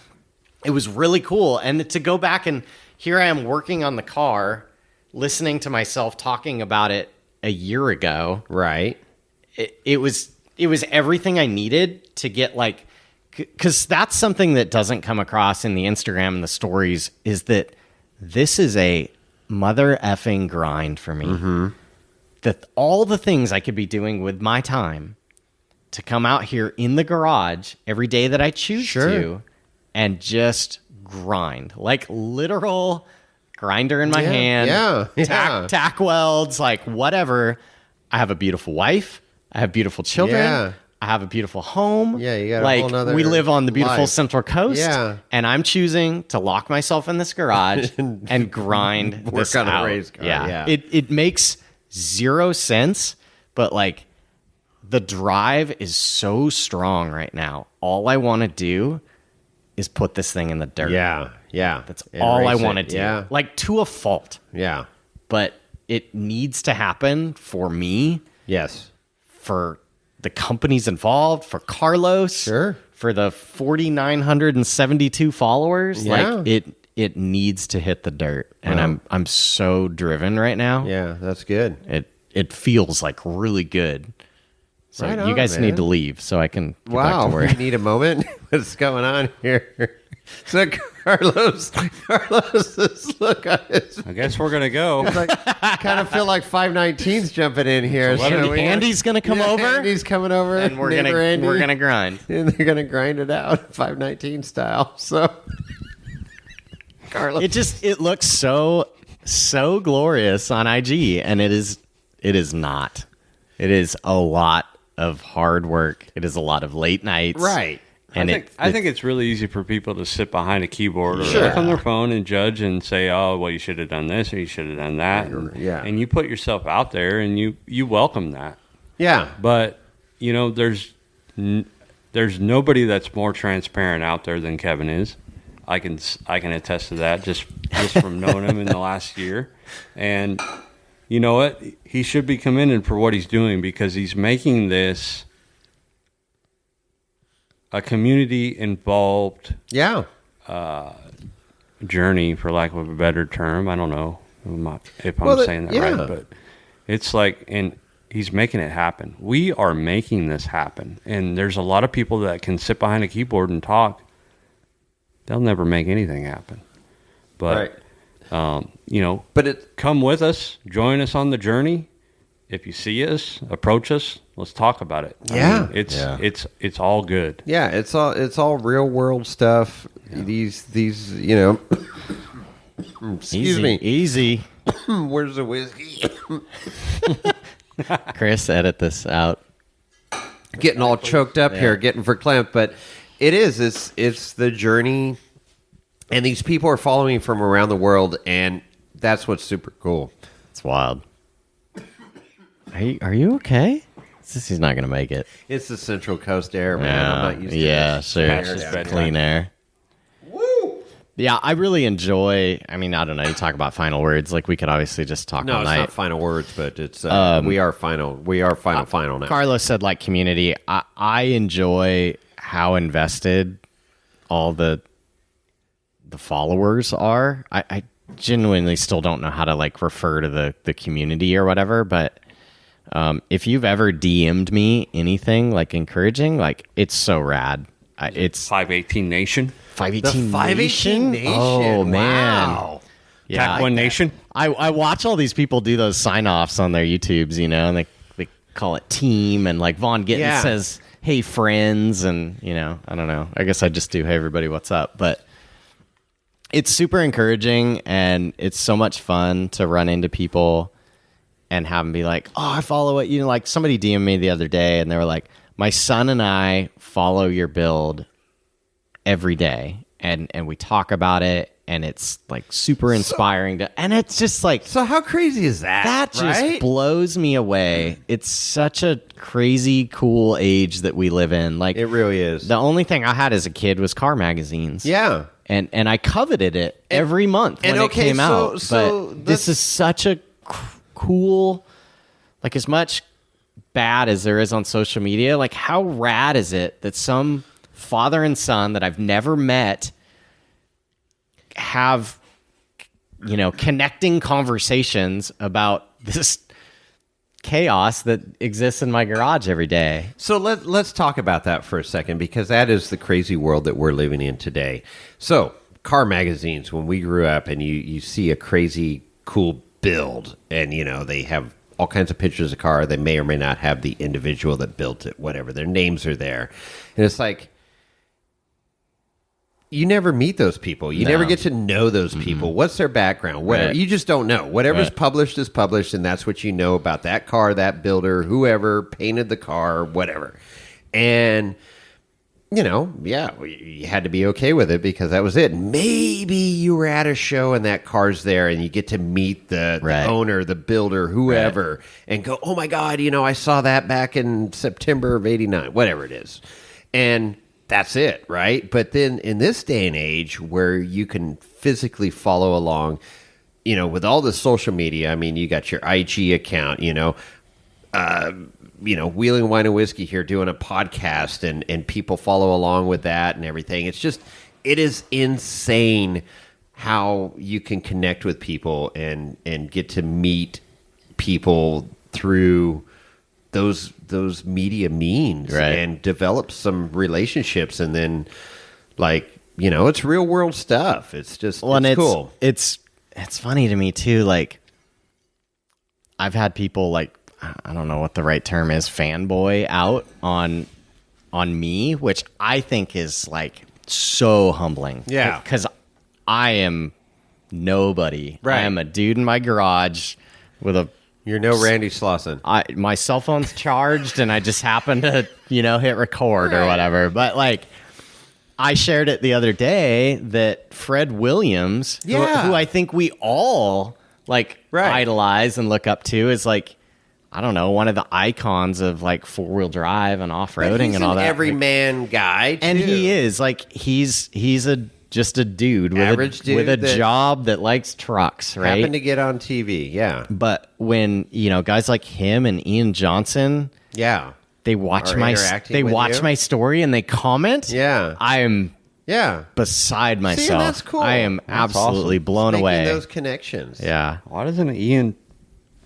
It was really cool. And to go back and here I am working on the car, listening to myself talking about it a year ago. Right. It was everything I needed to get like, because that's something that doesn't come across in the Instagram and the stories, is that this is a mother effing grind for me. all the things I could be doing with my time to come out here in the garage every day that I choose to and just grind, like literal grinder in my hand, tack welds, like whatever. I have a beautiful wife. I have beautiful children. Yeah. I have a beautiful home. Yeah, you got like a whole nother we live on the beautiful life. Central Coast. Yeah. And I'm choosing to lock myself in this garage and grind Work this on a out. race car. Yeah. Yeah. It makes zero sense, but like the drive is so strong right now. All I want to do is put this thing in the dirt. Yeah. Yeah. That's And all I race want to it. do. Yeah. Like to a fault. Yeah. But it needs to happen for me, Yes. for the companies involved, for Carlos, for the 4,972 followers. Yeah. Like it needs to hit the dirt. And I'm so driven right now. Yeah, that's good. It feels like really good. So Right you on, guys man. need to leave so I can get back Wow, to we work. need a moment. What's going on here? So Carlos is look on his. I guess we're gonna go. Like, kind of feel like 519's jumping in here. Andy's gonna come over. Andy's coming over, And we're neighbor Andy, gonna grind. and they're gonna grind it out 519 style. So Carlos, It looks so glorious on IG, and it is not. It is a lot of hard work. It is a lot of late nights. right? And I think it's really easy for people to sit behind a keyboard or Sure. look on their phone and judge and say, "Oh, well, you should have done this or you should have done that." Yeah. And you put yourself out there and you welcome that. Yeah, But you know, there's nobody that's more transparent out there than Kevin is. I can attest to that just from knowing him in the last year. And you know what? He should be commended for what he's doing because he's making this a community involved yeah, journey, for lack of a better term. I don't know if I'm saying that yeah. right, but it's like, and he's making it happen. We are making this happen. And there's a lot of people that can sit behind a keyboard and talk. They'll never make anything happen. But, you know, come with us, join us on the journey. If you see us, approach us. Let's talk about it. Yeah. I mean, it's all good. yeah. It's all real world stuff. Yeah. These you know. Excuse me. Easy. Where's the whiskey? Chris, edit this out. Getting all choked up here, getting verklempt, but it's the journey, and these people are following from around the world, and that's what's super cool. It's wild. Are you okay? He's not gonna make it. It's the Central Coast air, man. I'm not used to yeah, this. sure. It's clean air. Woo! Yeah, I really enjoy. I mean, I don't know. You talk about final words, like we could obviously just talk No, all it's night. not final words, but it's we are final. We are final now. Carlos said like community. I enjoy how invested all the followers are. I genuinely still don't know how to like refer to the community or whatever, but if you've ever DM'd me anything like encouraging, like it's so rad. It's 518 Nation. 518 The 518 Nation. Oh man. Wow. Yeah, Tac1 Nation. I watch all these people do those sign-offs on their YouTubes, you know, and they call it team, and like Vaughn Gittin says, "Hey friends," and you know, I don't know. I guess I just do, "Hey everybody, what's up?" But it's super encouraging, and it's so much fun to run into people and have them be like, "Oh, I follow it." You know, like somebody DM'd me the other day, and they were like, "My son and I follow your build every day, and we talk about it." And it's like super inspiring and it's just like, So how crazy is that? that just right? blows me away. It's such a crazy, cool age that we live in. Like It really is. the only thing I had as a kid was car magazines. Yeah. And I coveted it every month when it came out. so But this is such a cool, like as much bad as there is on social media, like how rad is it that some father and son that I've never met have, you know, connecting conversations about this chaos that exists in my garage every day. So let's talk about that for a second, because that is the crazy world that we're living in today. So car magazines, when we grew up, and you see a crazy cool build, and you know they have all kinds of pictures of the car. They may or may not have the individual that built it, whatever. Their names are there. And it's like, you never meet those people. You never get to know those people. What's their background? Whatever. You just don't know. Whatever's published is published, and that's what you know about that car, that builder, whoever painted the car, whatever. And, you know, you had to be okay with it because that was it. Maybe you were at a show and that car's there and you get to meet the owner, the builder, whoever, and go, oh my God, you know, I saw that back in September of 89, whatever it is. And that's it, right? But then in this day and age where you can physically follow along, you know, with all the social media, I mean, you got your IG account, you know, Wheeling Wine and Whiskey here doing a podcast and people follow along with that and everything. It's just, it is insane how you can connect with people and get to meet people through those media means and develop some relationships. And then, like, you know, it's real world stuff. It's just, it's cool. It's funny to me too. Like, I've had people, like, I don't know what the right term is, fanboy out on me, which I think is like so humbling. Yeah. Because I am nobody. Right. I am a dude in my garage with a... You're no Randy Slauson. My cell phone's charged and I just happen to, you know, hit record or whatever. But like, I shared it the other day that Fred Williams, who I think we all like idolize and look up to, is like, I don't know, one of the icons of like 4-wheel drive and off-roading and all that. Everyman guy, too. And he is like, he's just a dude with a job that likes trucks, right? Happened to get on TV, yeah. But when, you know, guys like him and Ian Johnson, they watch my story and they comment. Yeah. I am beside myself. See, that's cool. I am absolutely awesome. blown Making away. those connections. Yeah. Why doesn't Ian,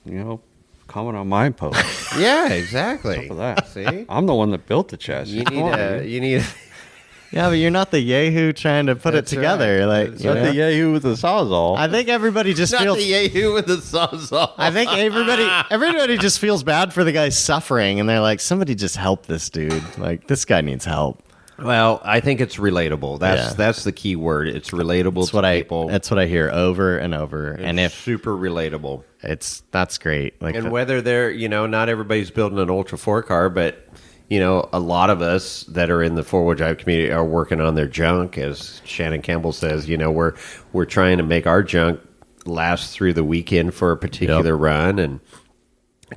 you know, comment on my post? Yeah, exactly. For that. See? I'm the one that built the chassis. You need Yeah, but you're not the Yahoo trying to put it together. Right. Like, Not the Yahoo with the sawz-all. I think everybody just not feels the Yahoo with the sawz-all. I think everybody just feels bad for the guy suffering, and they're like, somebody just help this dude. Like, this guy needs help. Well, I think it's relatable. That's the key word. It's relatable to people. That's what I hear over and over. It's and if super relatable. That's great. Like, and whether they're, you know, not everybody's building an Ultra 4 car, but, you know, a lot of us that are in the 4-wheel drive community are working on their junk. As Shannon Campbell says, you know, we're trying to make our junk last through the weekend for a particular run and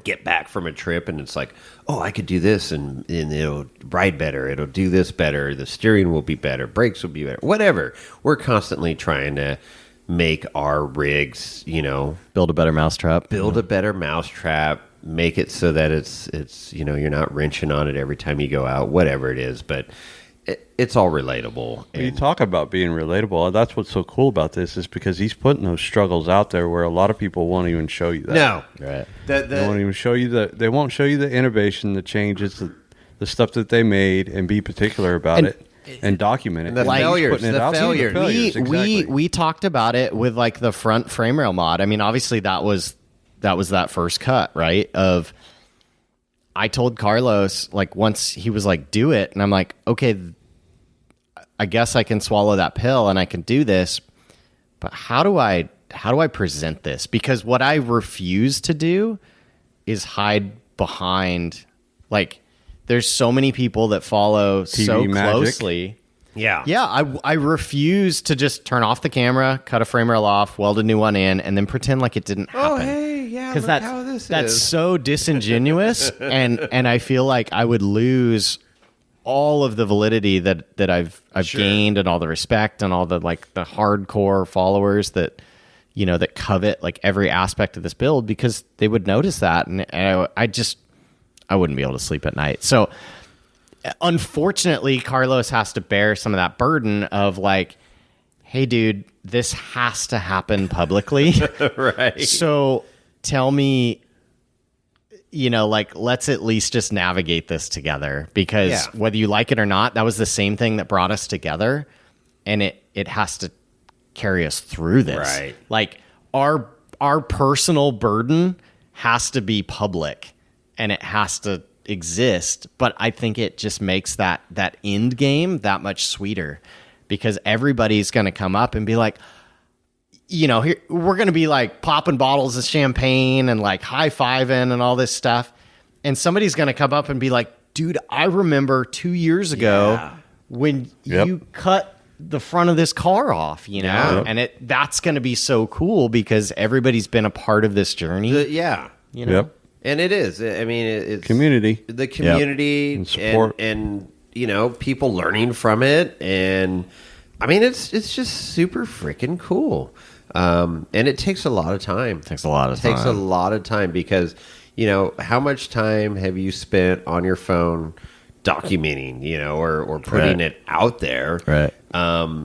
get back from a trip, and it's like, oh, I could do this and it'll ride better, it'll do this better, the steering will be better, brakes will be better, whatever. We're constantly trying to make our rigs, you know, build a better mousetrap, make it so that it's you know, you're not wrenching on it every time you go out, whatever it is. But it's all relatable. You talk about being relatable. That's what's so cool about this, is because he's putting those struggles out there where a lot of people won't even show you that. No, right? They won't even show you they won't show you the innovation, the changes, the stuff that they made, and be particular about it and document it. And the failures. We talked about it with like the front frame rail mod. I mean, obviously that was that first cut, right? I told Carlos, like, once he was like, do it. And I'm like, okay, I guess I can swallow that pill and I can do this. But how do I present this? Because what I refuse to do is hide behind, like, there's so many people that follow TV so magic. Closely. Yeah. I refuse to just turn off the camera, cut a frame rail off, weld a new one in, and then pretend like it didn't happen. Oh, hey, yeah, look how this is. That's so disingenuous, and I feel like I would lose all of the validity that I've gained, and all the respect, and all the, like, the hardcore followers that, you know, that covet like every aspect of this build, because they would notice that, and I wouldn't be able to sleep at night. So unfortunately, Carlos has to bear some of that burden of like, hey, dude, this has to happen publicly. Right. So tell me, you know, like, let's at least just navigate this together, because whether you like it or not, that was the same thing that brought us together, and it has to carry us through this. Right. Like, our personal burden has to be public and it has to exist. But I think it just makes that end game that much sweeter, because everybody's going to come up and be like, you know, here we're going to be like popping bottles of champagne and like high-fiving and all this stuff. And somebody's going to come up and be like, dude, I remember 2 years ago when you cut the front of this car off, you know, and that's going to be so cool because everybody's been a part of this journey. You know, and it is. I mean, it's community, the community and support, and you know, people learning from it, and I mean, it's just super freaking cool. And it takes a lot of time. Takes a lot of time because, you know, how much time have you spent on your phone documenting, you know, or putting it out there,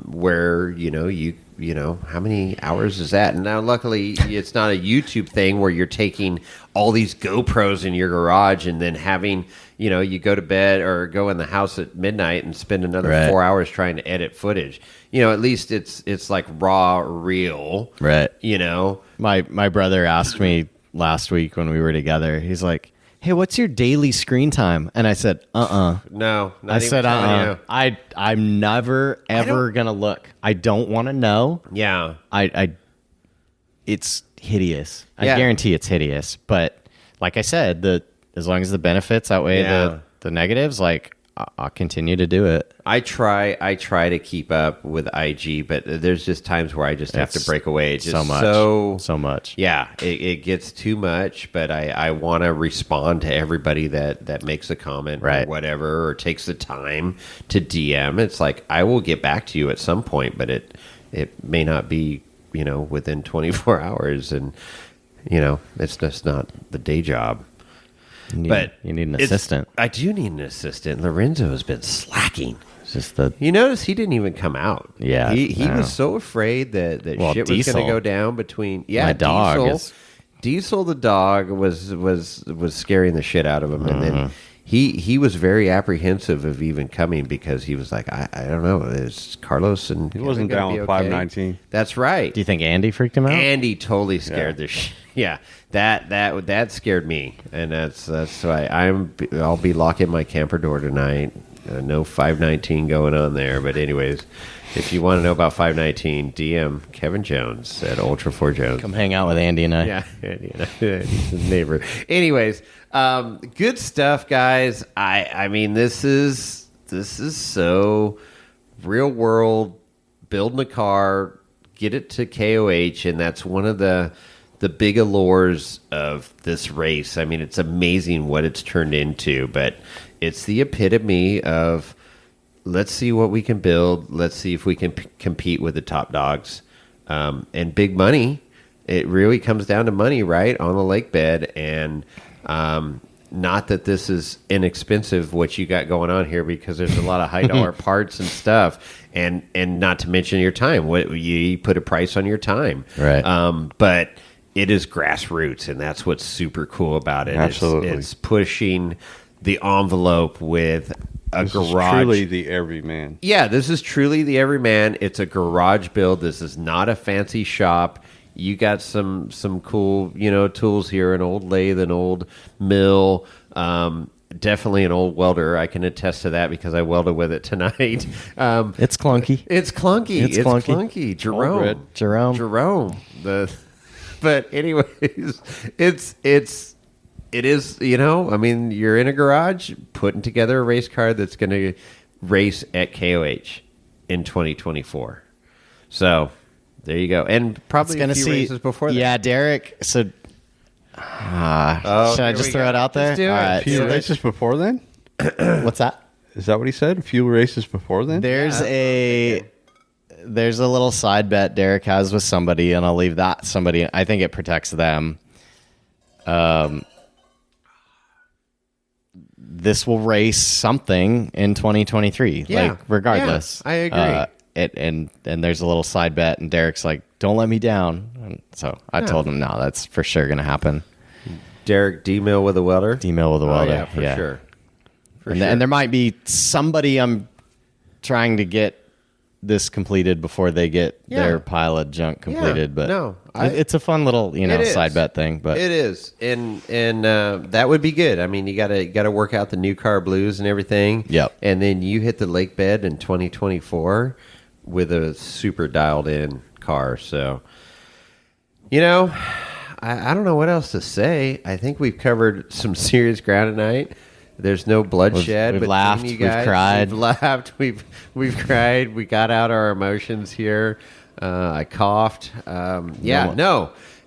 where, you know, how many hours is that? And now, luckily, it's not a YouTube thing where you're taking all these GoPros in your garage and then having, you know, you go to bed or go in the house at midnight and spend another 4 hours trying to edit footage. You know, at least it's like raw, real. Right. You know, my brother asked me last week when we were together. He's like, "Hey, what's your daily screen time?" And I said, No. I said, I'm never ever gonna look. I don't want to know. Yeah. It's hideous. I guarantee it's hideous. But like I said, as long as the benefits outweigh the negatives, like I'll continue to do it. I try to keep up with IG, but there's just times where I just have to break away. It's just so much. Yeah, it gets too much, but I want to respond to everybody that makes a comment or whatever, or takes the time to DM. It's like, I will get back to you at some point, but it may not be, you know, within 24 hours, and, you know, it's just not the day job. You need an assistant. I do need an assistant. Lorenzo has been slacking. It's just you notice he didn't even come out. Yeah, he was so afraid that shit was going to go down between. Yeah, my dog. Diesel the dog was scaring the shit out of him, and then he was very apprehensive of even coming because he was like, I don't know, it's Carlos and he wasn't down with 519. That's right. Do you think Andy freaked him out? Andy totally scared the shit. Yeah, that scared me, and that's why I'll be locking my camper door tonight. No 519 going on there, but anyways, if you want to know about 519, DM Kevin Jones at Ultra4 Jones. Come hang out with Andy and I. Yeah, Andy and I, he's his neighbor. Anyways, good stuff, guys. I mean, this is so real world. Building a car, get it to KOH, and that's one of the big allures of this race. I mean, it's amazing what it's turned into, but it's the epitome of, let's see what we can build. Let's see if we can compete with the top dogs. And big money. It really comes down to money, right, on the lake bed. And not that this is inexpensive, what you got going on here, because there's a lot of high dollar parts and stuff. And not to mention your time. What you put a price on your time. Right. But it is grassroots, and that's what's super cool about it. Absolutely. It's pushing the envelope with a garage. Is truly the everyman. Yeah, this is truly the everyman. It's a garage build. This is not a fancy shop. You got some cool, you know, tools here, an old lathe, an old mill, definitely an old welder. I can attest to that because I welded with it tonight. It's clunky. It's clunky. Jerome. But anyways, it is, you know, I mean, you're in a garage putting together a race car that's going to race at KOH in 2024. So there you go. And probably a few races before that. Yeah, Derek. So should I just throw it out there? Let's do it. All right. A few races before then? What's that? Is that what he said? A few races before then? There's a little side bet Derek has with somebody, and I'll leave that somebody. I think it protects them. This will race something in 2023, like regardless. Yeah, I agree. And there's a little side bet, and Derek's like, "Don't let me down." And so I told him, "No, that's for sure going to happen." Derek D-Mill with a welder? D-Mill with a welder, yeah, for sure. And there might be somebody I'm trying to get this completed before they get their pile of junk completed. But it's a fun little side bet thing. But it is, and that would be good. I mean, you gotta work out the new car blues and everything. Yep. And then you hit the lake bed in 2024 with a super dialed in car. So, I don't know what else to say. I think we've covered some serious ground tonight. There's no bloodshed. We've laughed. You We've guys. cried. We've laughed. We've cried. We got out our emotions here. I coughed. It's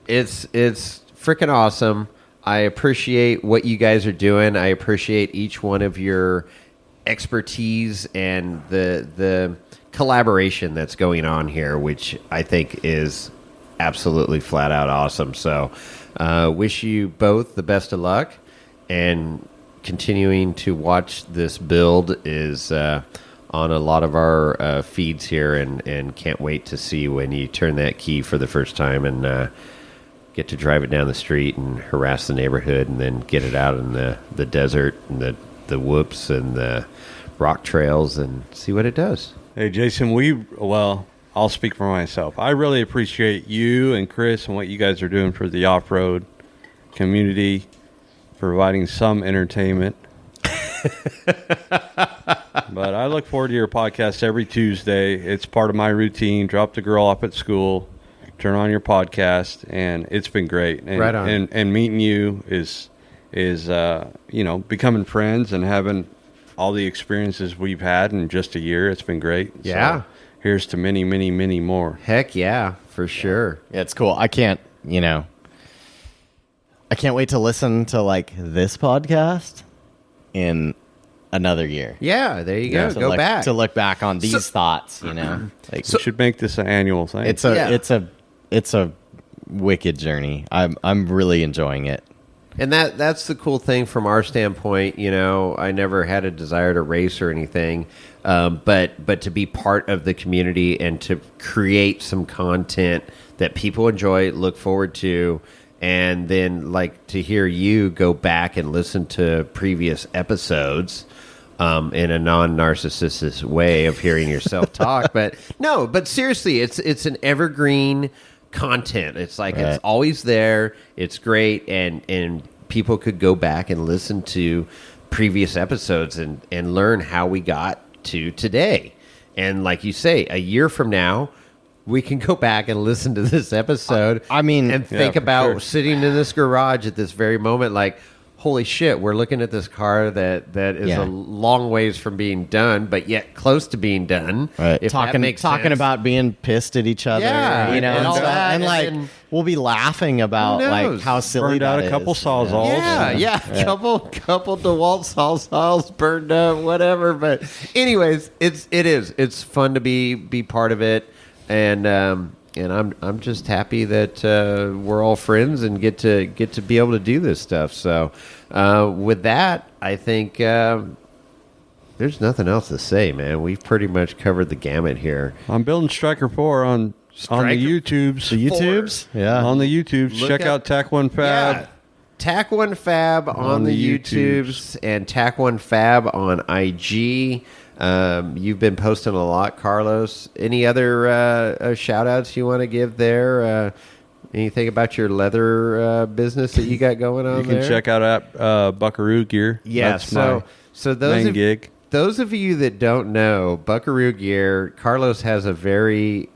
freaking awesome. I appreciate what you guys are doing. I appreciate each one of your expertise and the collaboration that's going on here, which I think is absolutely flat out awesome. So, wish you both the best of luck, and continuing to watch this build is on a lot of our feeds here, and can't wait to see when you turn that key for the first time and get to drive it down the street and harass the neighborhood, and then get it out in the desert and the whoops and the rock trails and see what it does. Hey, Jason, I'll speak for myself. I really appreciate you and Chris and what you guys are doing for the off-road community, providing some entertainment. But I look forward to your podcast every Tuesday. It's part of my routine. Drop the girl off at school, turn on your podcast, and it's been great. And, right on. And meeting you is becoming friends and having all the experiences we've had in just a year. It's been great. Yeah. So here's to many, many, many more. Heck yeah, for sure. Yeah, it's cool. I can't wait to listen to this podcast in another year. Yeah, there you go. To go back to look back on these thoughts. We should make this an annual thing. It's a wicked journey. I'm really enjoying it. And that's the cool thing from our standpoint. I never had a desire to race or anything, but to be part of the community and to create some content that people enjoy, look forward to, and then to hear you go back and listen to previous episodes in a non-narcissistic way of hearing yourself talk. But seriously, it's an evergreen content. It's it's always there. It's great, and people could go back and listen to previous episodes and learn how we got to today. And like you say, a year from now, we can go back and listen to this episode. And think about sitting in this garage at this very moment, holy shit, we're looking at this car that is a long ways from being done, but yet close to being done. Right. If that makes talking sense. about being pissed at each other, and all that, and we'll be laughing about how silly burned out that a couple is. sawz-alls. Couple DeWalt sawz-alls burned up, whatever. But anyways, it's fun to be part of it, and I'm just happy that we're all friends and get to be able to do this stuff. So with that, I think there's nothing else to say, man. We've pretty much covered the gamut here. I'm building Stryker 4 on the YouTubes. The YouTubes? Yeah. On the YouTubes. Check out Tac1 Fab. Yeah. Tac1 Fab on the YouTubes and Tac1 Fab on IG. You've been posting a lot, Carlos. Any other shout-outs you want to give there? Anything about your leather business that you got going on there? You can check out at Buckaroo Gear. Yeah, that's my those main gig. Those of you that don't know, Buckaroo Gear, Carlos has a very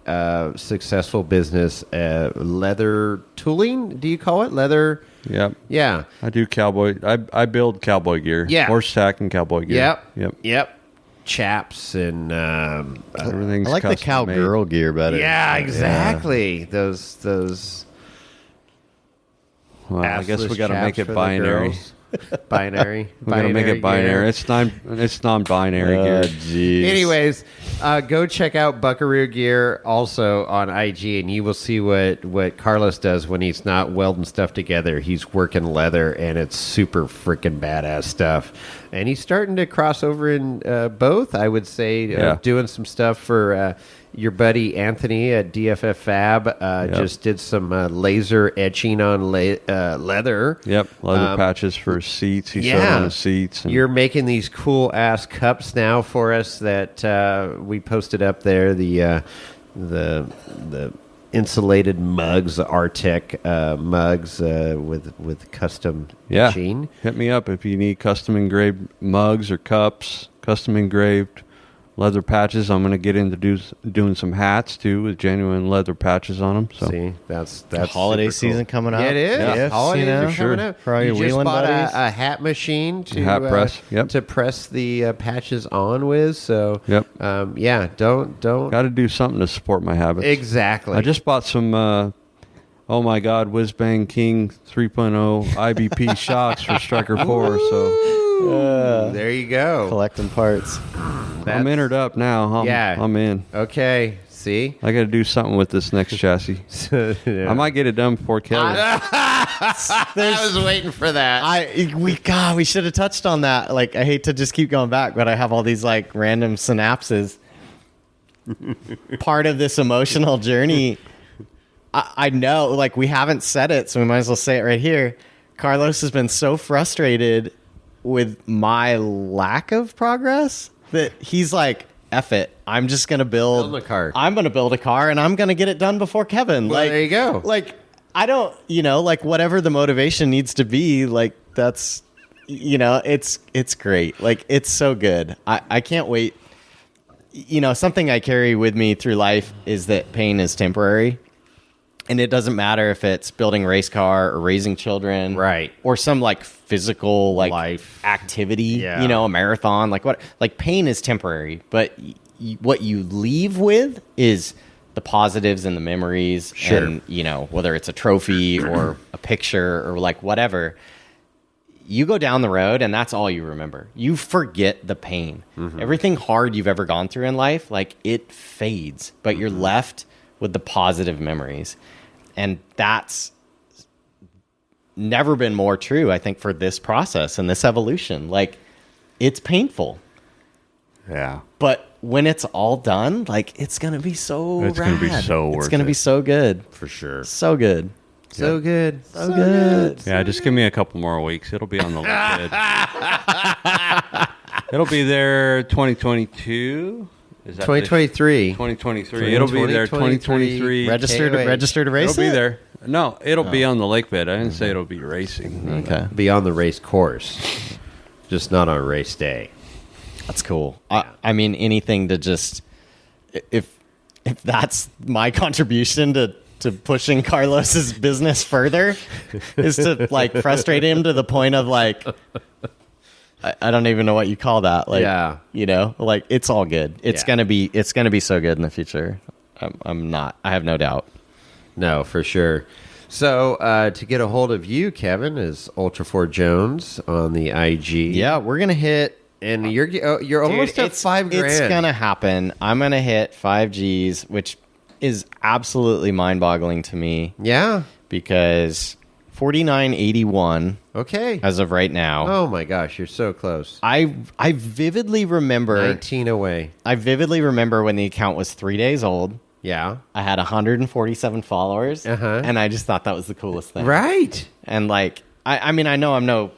successful business, leather tooling. Do you call it leather? Yep. Yeah. I do cowboy. I build cowboy gear. Yeah. Horse tack and cowboy gear. Yep. Chaps and everything's I like the cowgirl gear better. Yeah, exactly. Those. Well, I guess we got to make it binary. Binary. We got to make it binary. Gear. It's non-binary gear. Geez. Anyways, go check out Buckaroo Gear also on IG, and you will see what Carlos does when he's not welding stuff together. He's working leather, and it's super freaking badass stuff. And he's starting to cross over in both, I would say, doing some stuff for your buddy Anthony at DFF Fab just did some laser etching on leather. Yep, leather patches for seats. He showed on the seats. And you're making these cool ass cups now for us that we posted up there. The insulated mugs, the Artec mugs with custom machine. Hit me up if you need custom engraved mugs or cups, custom engraved leather patches. I'm going to get into doing some hats too with genuine leather patches on them. So see, that's holiday season coming up. Yeah, it is. Yeah. Holidays are sure. coming up. For all You your just wheeling bought buddies. a hat machine to hat press. Yep. to press the patches on with. So Yep. Don't got to do something to support my habits. exactly. I just bought some. Oh my God, Whiz Bang King 3.0 IBP shocks for Stryker 4. So there you go. Collecting parts. I'm entered up now. I'm in. Okay. See, I got to do something with this next chassis. I might get it done before Kevin. I was waiting for that. We should have touched on that. Like, I hate to just keep going back, but I have all these like random synapses. Part of this emotional journey. I know, like, we haven't said it, so we might as well say it right here. Carlos has been so frustrated with my lack of progress that he's like, F it. I'm just going to build a car. I'm going to build a car, and I'm going to get it done before Kevin. Well, like, there you go. Like, I don't, like, whatever the motivation needs to be, like, that's, it's great. Like, it's so good. I can't wait. Something I carry with me through life is that pain is temporary. And it doesn't matter if it's building a race car or raising children, right? Or some like physical like life activity, a marathon. Like what? Like pain is temporary, but what you leave with is the positives and the memories. Sure. And whether it's a trophy or a picture or like whatever, you go down the road and that's all you remember. You forget the pain. Mm-hmm. Everything hard you've ever gone through in life, like it fades, but you're left with the positive memories. And that's never been more true, I think, for this process and this evolution. Like, it's painful. Yeah. But when it's all done, like, it's going to be so rad. It's going to be so worth it. It's going to be so good. For sure. So good. So good. So good. Yeah, just give me a couple more weeks. It'll be on the lid. It'll be there 2022. Is that 2023. 2023. It'll be there 2023. Register to race. It'll be there. No, it'll be on the lake bed. I didn't say it'll be racing. Okay. Be on the race course, just not on race day. That's cool. I mean, anything to just if that's my contribution to pushing Carlos's business further is to like frustrate him to the point of like. I don't even know what you call that. Like, like it's all good. It's gonna be so good in the future. I have no doubt. No, for sure. So to get a hold of you, Kevin, is Ultra4Jones on the IG. Yeah, we're gonna hit, and you're almost at $5,000. It's gonna happen. I'm gonna hit 5 Gs, which is absolutely mind-boggling to me. Yeah, because 4981. Okay. As of right now. Oh my gosh, you're so close. I vividly remember 19 away. I vividly remember when the account was 3 days old. Yeah. I had 147 followers. And I just thought that was the coolest thing. Right. And like I mean, I know I'm no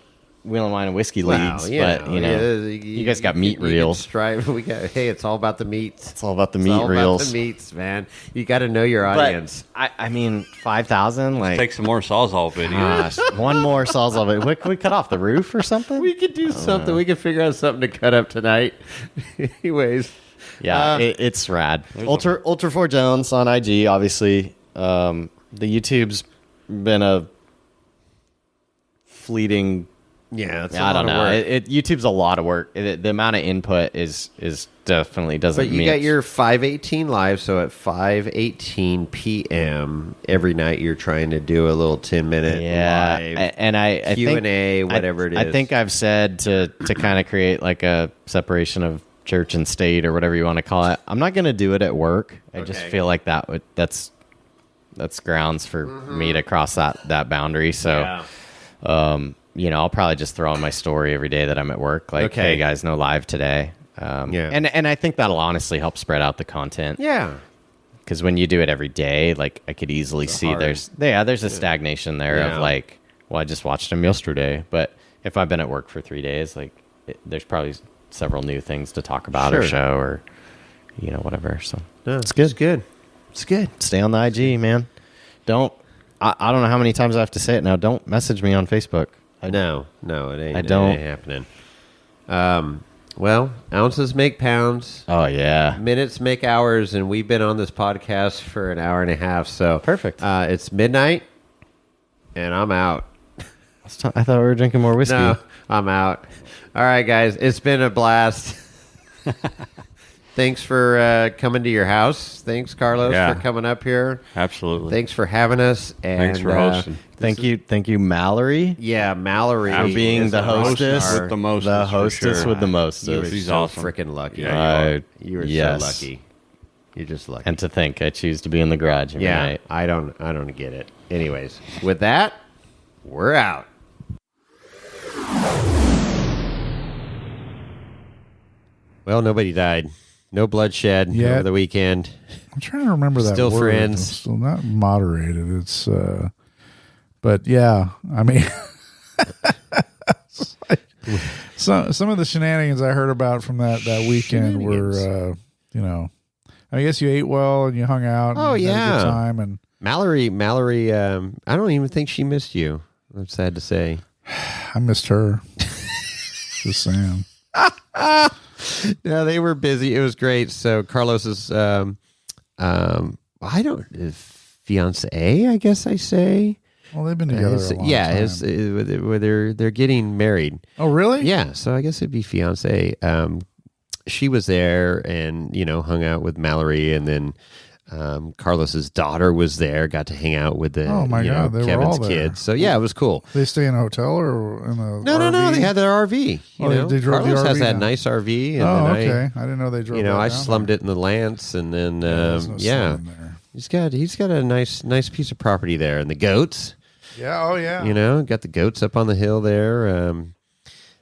Wheel Wine and Whiskey leads, but you guys got meat reels. It's all about the meats. It's all about the meat reels. About the meats, man. You got to know your audience. But, I mean, 5,000. Like, take some more sawz-all videos. One more sawz-all video. What, can we cut off the roof or something? We could do something. We could figure out something to cut up tonight. Anyways, yeah, it's rad. Ultra4Jones on IG. Obviously, the YouTube's been a fleeting. Yeah, I don't know. YouTube's a lot of work. The amount of input is definitely doesn't. But you got your 5:18 live, so at 5:18 p.m. every night you're trying to do a little 10-minute live, and I Q&A, whatever it is. I think I've said to kind of create like a separation of church and state or whatever you want to call it. I'm not going to do it at work. I just feel like that's grounds for me to cross that boundary. So. I'll probably just throw on my story every day that I'm at work. Like, hey guys, no live today. And I think that'll honestly help spread out the content. Yeah. because when you do it every day, like I could easily see there's a stagnation there of like, well, I just watched him yesterday, but if I've been at work for 3 days, like there's probably several new things to talk about or show or whatever. So it's good. It's good. Stay on the IG, man. I don't know how many times I have to say it now. Don't message me on Facebook. No, it ain't. It ain't happening. Well, ounces make pounds. Oh yeah. Minutes make hours, and we've been on this podcast for an hour and a half. So perfect. It's midnight, and I'm out. I thought we were drinking more whiskey. No, I'm out. All right, guys, it's been a blast. Thanks for coming to your house. Thanks, Carlos, for coming up here. Absolutely. Thanks for having us. And, thanks for hosting. Thank you, Mallory. Yeah, Mallory. For being the hostess. With the mostest. The hostess with the You mostest. were She's so awesome. freaking lucky. Yeah, you were so lucky. You're just lucky. And to think I choose to be in the garage every night. I don't get it. Anyways, with that, we're out. Well, nobody died. No bloodshed over the weekend. I'm trying to remember that Still word. friends. It's still not moderated. It's, but yeah, I mean, some of the shenanigans I heard about from that weekend were, I guess you ate well and you hung out. Oh, and yeah. had a good time. And Mallory, I don't even think she missed you. I'm sad to say. I missed her. Just saying. No, they were busy. It was great. So Carlos's, fiance, I guess I say. Well, they've been together a long time. They're getting married. Oh, really? Yeah. So I guess it'd be fiance. She was there and hung out with Mallory, and then Carlos's daughter was there. Got to hang out with the God, they were all Kevin's there. kids. So yeah, it was cool. They stay in a hotel or in a No. They had their RV. They drove Carlos the has RV that down. nice RV. And Oh, then okay. I didn't know they drove. I that down slummed there. it in the Lance, and then There's no slumming there. he's got a nice piece of property there, and the goats. Yeah. Oh, yeah. Got the goats up on the hill there.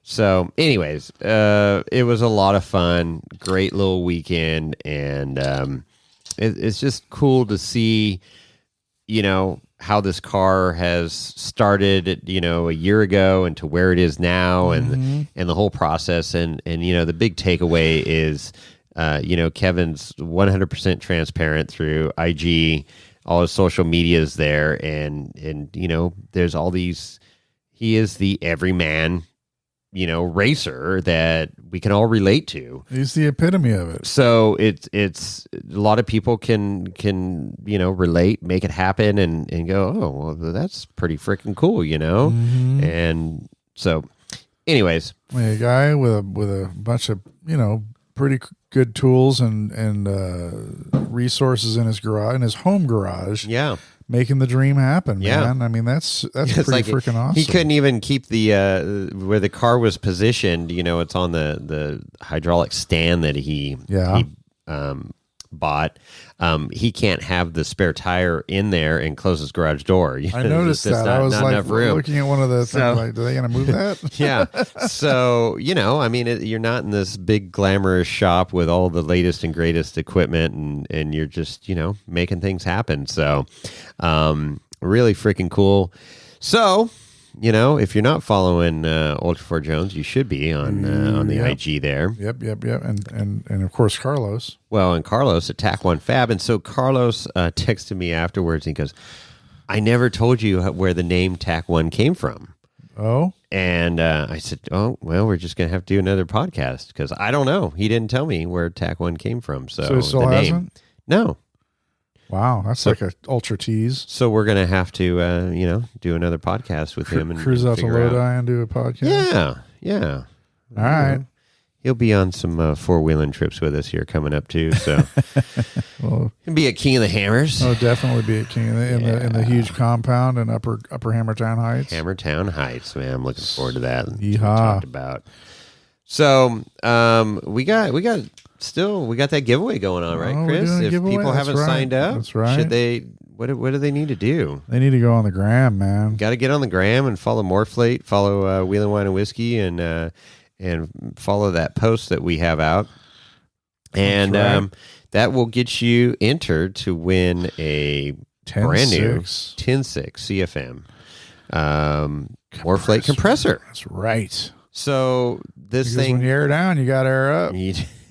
So, anyways, it was a lot of fun. Great little weekend, and it's just cool to see, how this car has started, a year ago and to where it is now, and the whole process, and the big takeaway is, Kevin's 100% transparent through IG. All his social media is there, and there's all these. He is the everyman, racer that we can all relate to. He's the epitome of it. So it's a lot of people can relate, make it happen, and go, oh well, that's pretty freaking cool, And so, anyways, A guy with a bunch of pretty good tools and resources in his garage, in his home garage. yeah. Making the dream happen, Yeah. man. I mean, that's It's pretty like freaking awesome. He couldn't even keep the where the car was positioned. It's on the hydraulic stand that he bought. He can't have the spare tire in there and close his garage door. I noticed It's just that. I was not like enough room. looking at one of the things. So- Like, are they going to move that? Yeah. So, I mean, you're not in this big glamorous shop with all the latest and greatest equipment, and you're just, making things happen. So, really freaking cool. So, if you're not following Ultra4Jones, you should be on the IG there. Yep. And of course, Carlos. Well, and Carlos at Tac1 Fab. And so Carlos texted me afterwards, and he goes, I never told you where the name Tac1 came from. Oh, And I said, oh, well, we're just going to have to do another podcast because I don't know. He didn't tell me where Tac1 came from. So it still the name. hasn't? No. Wow, that's like a ultra tease. So we're going to have to, do another podcast with him. And cruise out to figure out- Lodi and do a podcast. Yeah. All right. He'll be on some four-wheeling trips with us here coming up, too. So Well, he'll be at King of the Hammers. I'll definitely be at King in the huge compound in Upper Hammertown Heights. Hammertown Heights, man. I'm looking forward to that. That's what we Yeehaw. talked about. So we got that giveaway going on, right, Oh, we're Chris? doing a If giveaway? people That's haven't right. signed up, That's right. should they? What do they need to do? They need to go on the gram, man. Got to get on the gram and follow Morphlate, follow Wheeling Wine and Whiskey, and follow that post that we have out. And That's right. that will get you entered to win a brand new 10.6 CFM Morflate compressor. That's right. So this thing, when you air down, you got to air up.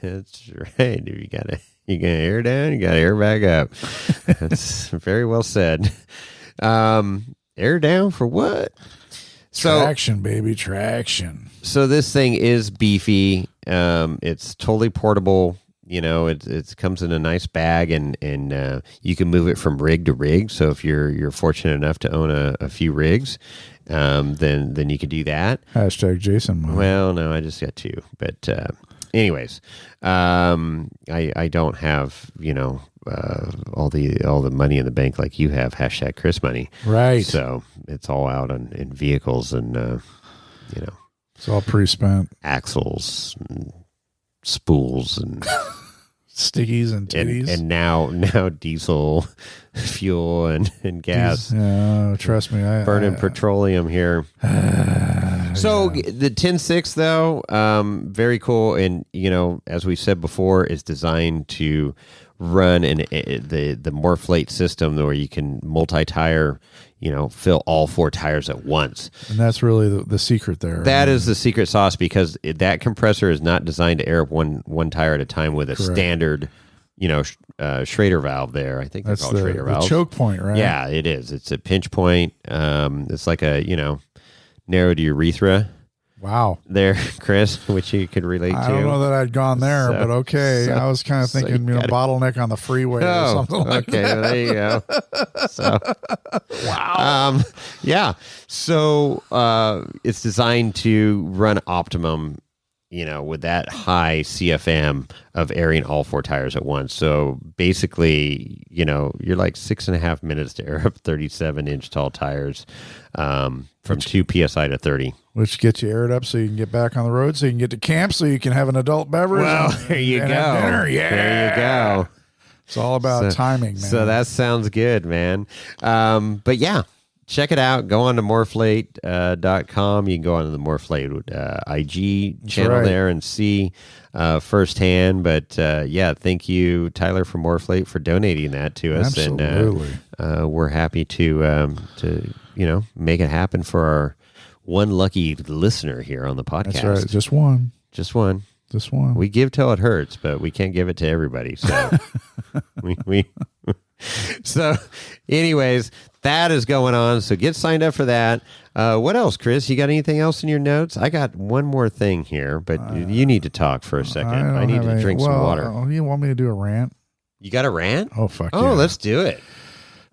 That's right. You got to air down, you got to air back up. That's very well said. Air down for what? Traction, baby, traction. So this thing is beefy. It's totally portable. You know, it comes in a nice bag, and you can move it from rig to rig. So if you're fortunate enough to own a few rigs, then you could do that. Hashtag Jason. Mom. Well, no, I just got 2. But anyways, I don't have, you know, all the money in the bank like you have. Hashtag Chris money. Right. So it's all out in vehicles, and you know, it's all pre-spent. Axles and spools and stickies and titties, and now diesel fuel and gas. Trust me, burning petroleum here. So the 10.6 though, very cool, and you know, as we said before, is designed to run the Morflate system where you can multi-tire, you know, fill all 4 tires at once. And that's really the secret there. That is the secret sauce, because that compressor is not designed to air up one tire at a time with a standard, you know, Schrader valve there. I think that's they're called Schrader valves. The choke point, right? Yeah, it is. It's a pinch point. It's like a, you know, narrowed urethra. Wow. There, Chris, which you could relate to. I don't know that I'd gone there, but okay. I was kind of thinking, bottleneck on the freeway or something like that. Well, there you go. So, wow. Yeah. So it's designed to run optimum, you know, with that high CFM of airing all 4 tires at once. So basically, you know, you're like 6.5 minutes to air up 37-inch tall tires from 2 PSI to 30. Which gets you aired up so you can get back on the road, so you can get to camp, so you can have an adult beverage. Well, there you go. Dinner. Yeah. There you go. It's all about timing, man. So that sounds good, man. But yeah, check it out. Go on to morflate.com. You can go on to the Morflate IG channel there and see firsthand. But yeah, thank you, Tyler, from Morflate, for donating that to us. Absolutely. And we're happy to you know, make it happen for our one lucky listener here on the podcast. That's right. Just one. Just one. Just one. We give till it hurts, but we can't give it to everybody. So we so anyways, that is going on. So get signed up for that. What else, Chris? You got anything else in your notes? I got one more thing here, but you need to talk for a second. I need to drink some water. You want me to do a rant? You got a rant? Oh, fuck yeah. Oh, let's do it.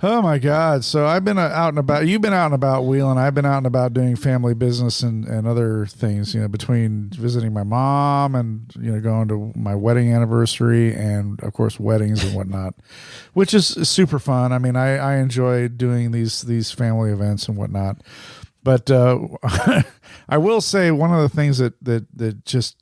Oh my God. So I've been out and about. You've been out and about wheeling. I've been out and about doing family business and other things, you know, between visiting my mom and, you know, going to my wedding anniversary and of course weddings and whatnot, which is super fun. I mean, I enjoy doing these family events and whatnot, but I will say one of the things that just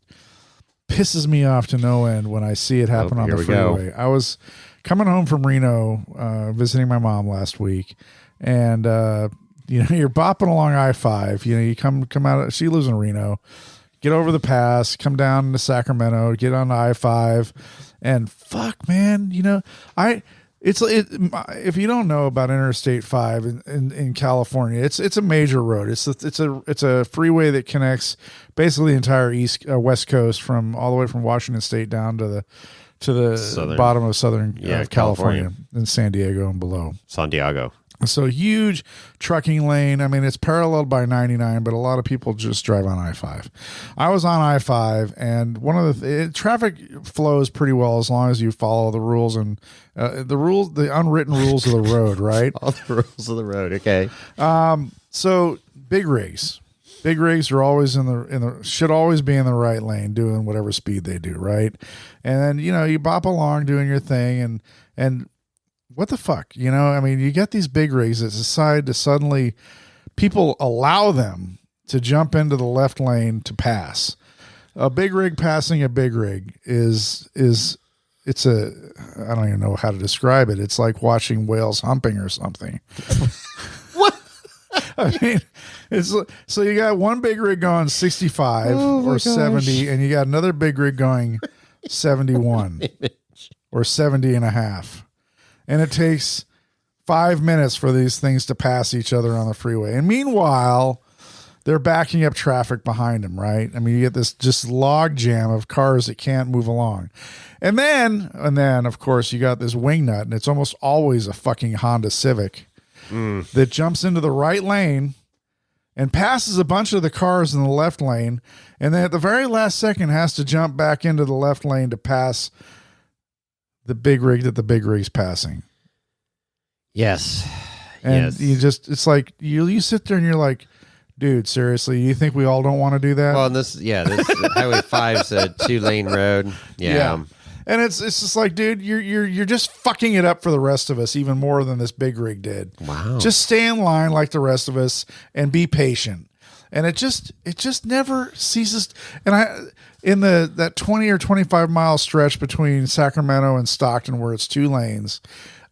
pisses me off to no end when I see it happen on the freeway. I was coming home from Reno, visiting my mom last week, and you know, you're bopping along I-5. You know, you come out. She lives in Reno. Get over the pass, come down to Sacramento, get on I-5, and fuck, man, you know, if you don't know about Interstate 5 in California, it's a major road. It's a freeway that connects basically the entire West Coast from all the way from Washington State down to the bottom of Southern California in San Diego and below. San Diego. So huge trucking lane. I mean, it's paralleled by 99, but a lot of people just drive on I-5. I was on I-5, and one of the traffic flows pretty well as long as you follow the rules and the unwritten rules of the road, right? All the rules of the road. Okay. So big rigs are always should always be in the right lane, doing whatever speed they do, right? And then, you know, you bop along doing your thing, and what the fuck, you know? I mean, you get these big rigs that decide to suddenly, people allow them to jump into the left lane to pass. A big rig passing a big rig is I don't even know how to describe it. It's like watching whales humping or something. What? I mean, so you got one big rig going 65 or 70, and you got another big rig going 71. or 70 and a half. And it takes 5 minutes for these things to pass each other on the freeway. And meanwhile, they're backing up traffic behind them, right? I mean, you get this just log jam of cars that can't move along. And then, of course, you got this wingnut, and it's almost always a fucking Honda Civic that jumps into the right lane and passes a bunch of the cars in the left lane, and then at the very last second has to jump back into the left lane to pass the big rig that the big rig's passing. Yes. And you just, it's like, you sit there and you're like, dude, seriously, you think we all don't want to do that? Well, this Highway 5's a 2-lane road. Yeah. And it's just like, dude, you're just fucking it up for the rest of us even more than this big rig did. Wow. Just stay in line like the rest of us and be patient. And it just never ceases. And in that 20 or 25 mile stretch between Sacramento and Stockton where it's 2 lanes,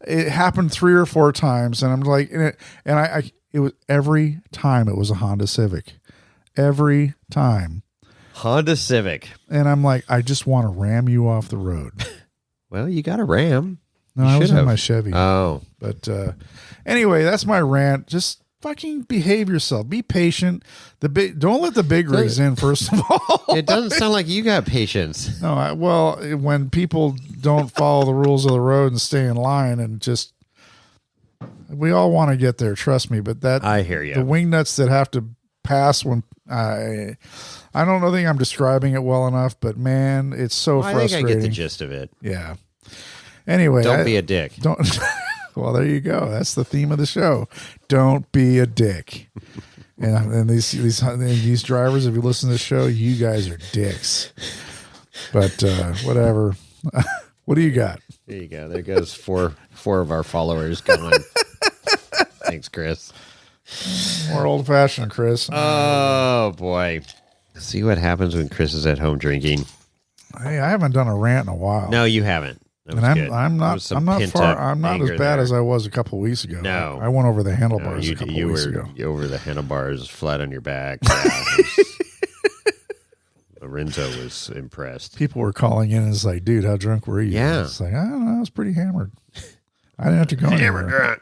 it happened 3 or 4 times, and I'm like, it was every time it was a Honda Civic, every time. Honda Civic. And I'm like, I just want to ram you off the road. Well, you got a Ram. No, I was in my Chevy. Oh. But anyway, that's my rant. Just fucking behave yourself. Be patient. Don't let the big rigs in, first of all. It doesn't sound like you got patience. No, well, when people don't follow the rules of the road and stay in line and just, we all want to get there, trust me. But I hear you. The wingnuts that have to pass when I don't think I'm describing it well enough, but man, it's so frustrating. I think I get the gist of it. Yeah. Anyway, don't be a dick. Don't. Well, there you go. That's the theme of the show. Don't be a dick. And these drivers, if you listen to the show, you guys are dicks. But whatever. What do you got? There you go. There goes four of our followers going. Thanks, Chris. More old-fashioned, Chris. Oh, boy. See what happens when Chris is at home drinking. Hey, I haven't done a rant in a while. No, you haven't. And I'm not as bad as I was a couple of weeks ago. No. I went over the handlebars a couple of weeks ago. You over the handlebars, flat on your back. Lorenzo was impressed. People were calling in and it's like, dude, how drunk were you? Yeah. It's like, I don't know, I was pretty hammered. I didn't have to go anywhere.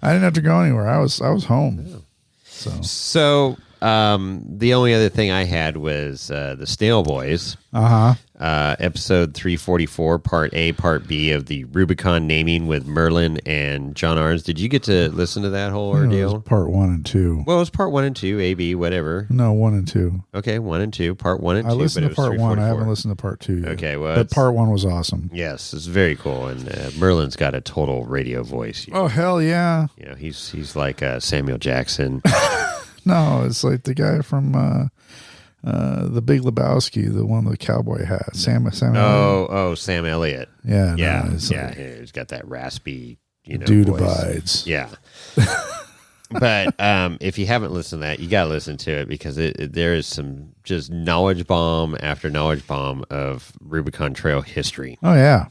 I didn't have to go anywhere. I was home. Yeah. So the only other thing I had was the Snail Boys. Episode 344, Part A, Part B of the Rubicon naming with Merlin and John Arns. Did you get to listen to that whole ordeal? It was part 1 and 2. Well, it was part 1 and 2, A, B, whatever. No, 1 and 2. Okay, 1 and 2, part 1 and 2. I listened to part 1. I haven't listened to part 2 yet. Okay, well, but part 1 was awesome. Yes, it's very cool, and Merlin's got a total radio voice. Oh hell yeah! You know, he's like Samuel Jackson. No, it's like the guy from the Big Lebowski, the one with the cowboy hat. Sam Elliott. Sam Elliott. Yeah, yeah, no, he's got that raspy, dude voice. Abides. Yeah. But if you haven't listened to that, you got to listen to it because there is some just knowledge bomb after knowledge bomb of Rubicon Trail history. Oh yeah,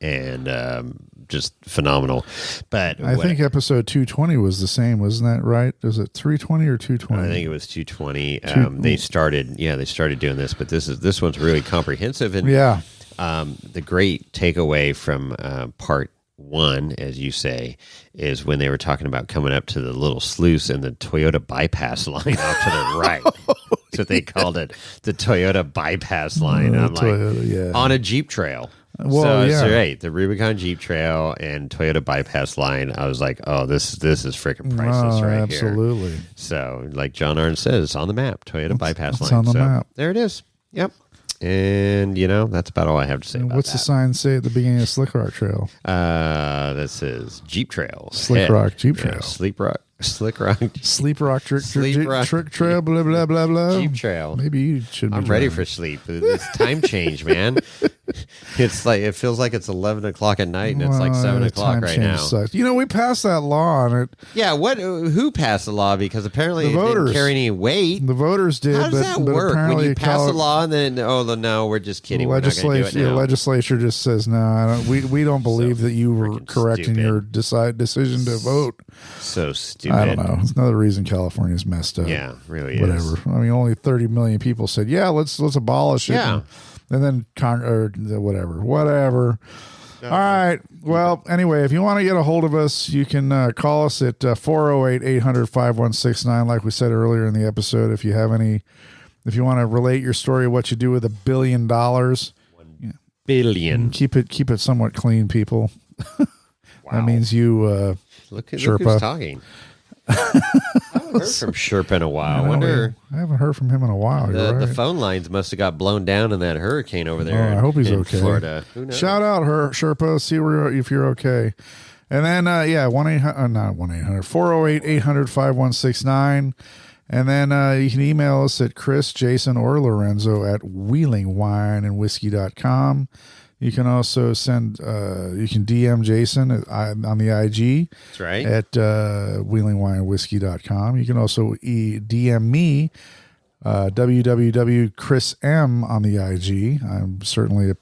and just phenomenal. But I think episode 220 was the same, wasn't that right? Was it 320 or 220? I think it was 220. They started doing this, but this one's really comprehensive. And the great takeaway from part 1, as you say, is when they were talking about coming up to the little sluice and the Toyota bypass line off to the right. That's what they called it, the Toyota bypass line. I'm like, on a Jeep trail. Well, so right, the Rubicon Jeep Trail and Toyota bypass line. I was like, oh, this is freaking priceless right absolutely. Here. So, like John Arns says, it's on the map, Toyota bypass line. It's on the map. There it is. Yep. And that's about all I have to say about what's the sign say at the beginning of Slick Rock Trail? That says Jeep Trail. Slick Rock Jeep Trail. Slick Rock. Sleep Rock Trick Trail, blah, blah, blah, blah. Jeep Trail. Maybe you should be I'm ready for sleep. It's time change, man. It's like, it feels like it's 11 o'clock at night and it's like 7 o'clock right now. Sucks. We passed that law on it. Yeah, who passed the law? Because apparently it didn't carry any weight. The voters did. How does that work? When you pass a law and then, no, we're just kidding. We're not going to do it now. The legislature just says, no, we don't believe that you were correct in your decision to vote. So stupid. I don't know. It's another reason California's messed up. Yeah, really Whatever. is. I mean, only 30 million people said, yeah, let's abolish it. Yeah. And then whatever. All right. Well, anyway, if you want to get a hold of us, you can call us at 408-800-5169, like we said earlier in the episode. If you want to relate your story, what you do with $1 billion. $1 billion. Keep it somewhat clean, people. Wow. That means you, look who's talking. I haven't heard from Sherpa in a while. I haven't heard from him in a while. The phone lines must have got blown down in that hurricane over there. I hope he's okay. Florida. Who knows? Shout out Sherpa. See if you're okay. And then 408-800-5169. And then you can email us at Chris, Jason, or Lorenzo at wieldingwineandwhiskey.com. You can also you can DM Jason on the IG. That's right. At wieldingwineandwhiskey.com. You can also DM me, www.chrism on the IG. I certainly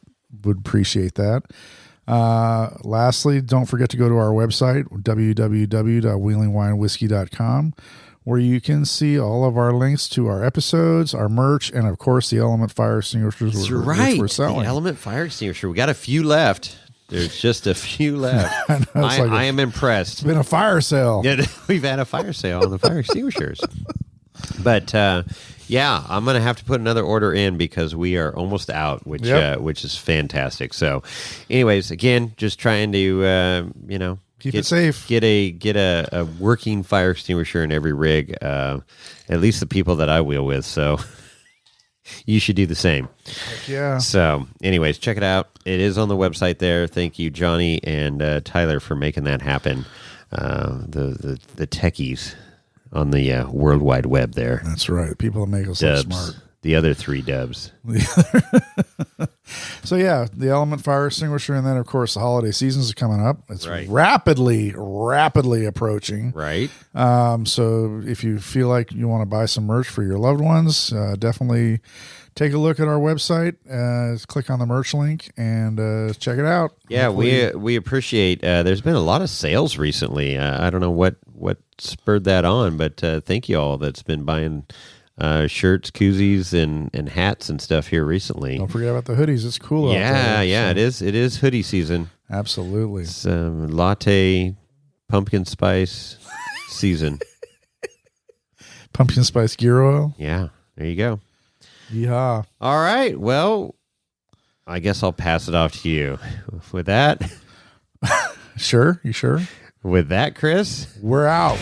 would appreciate that. Lastly, don't forget to go to our website, www.wieldingwineandwhiskey.com, where you can see all of our links to our episodes, our merch, and of course the Element fire extinguishers which we're selling. The Element fire extinguisher. We got a few left. There's just a few left. I am impressed. It's been a fire sale. Yeah, we've had a fire sale on the fire extinguishers. But I'm going to have to put another order in because we are almost out, which is fantastic. So, anyways, again, just trying to keep it safe. Get a working fire extinguisher in every rig, at least the people that I wheel with. So you should do the same. Heck yeah. So, anyways, check it out. It is on the website there. Thank you, Johnny and Tyler, for making that happen. The techies on the World Wide Web there. That's right. People that make us look smart. The other 3 dubs. So the Element fire extinguisher, and then of course the holiday seasons are coming up. It's rapidly approaching. Right. So if you feel like you want to buy some merch for your loved ones, definitely take a look at our website. Click on the merch link and check it out. Yeah, we appreciate. There's been a lot of sales recently. I don't know what spurred that on, but thank you all that's been buying shirts, koozies, and hats and stuff here recently. Don't forget about the hoodies. It's cool out there. Yeah, it is. It is hoodie season. Absolutely. It's latte, pumpkin spice season. Pumpkin spice gear oil. Yeah, there you go. Yeah. All right. Well, I guess I'll pass it off to you. With that. Sure. You sure? With that, Chris, we're out.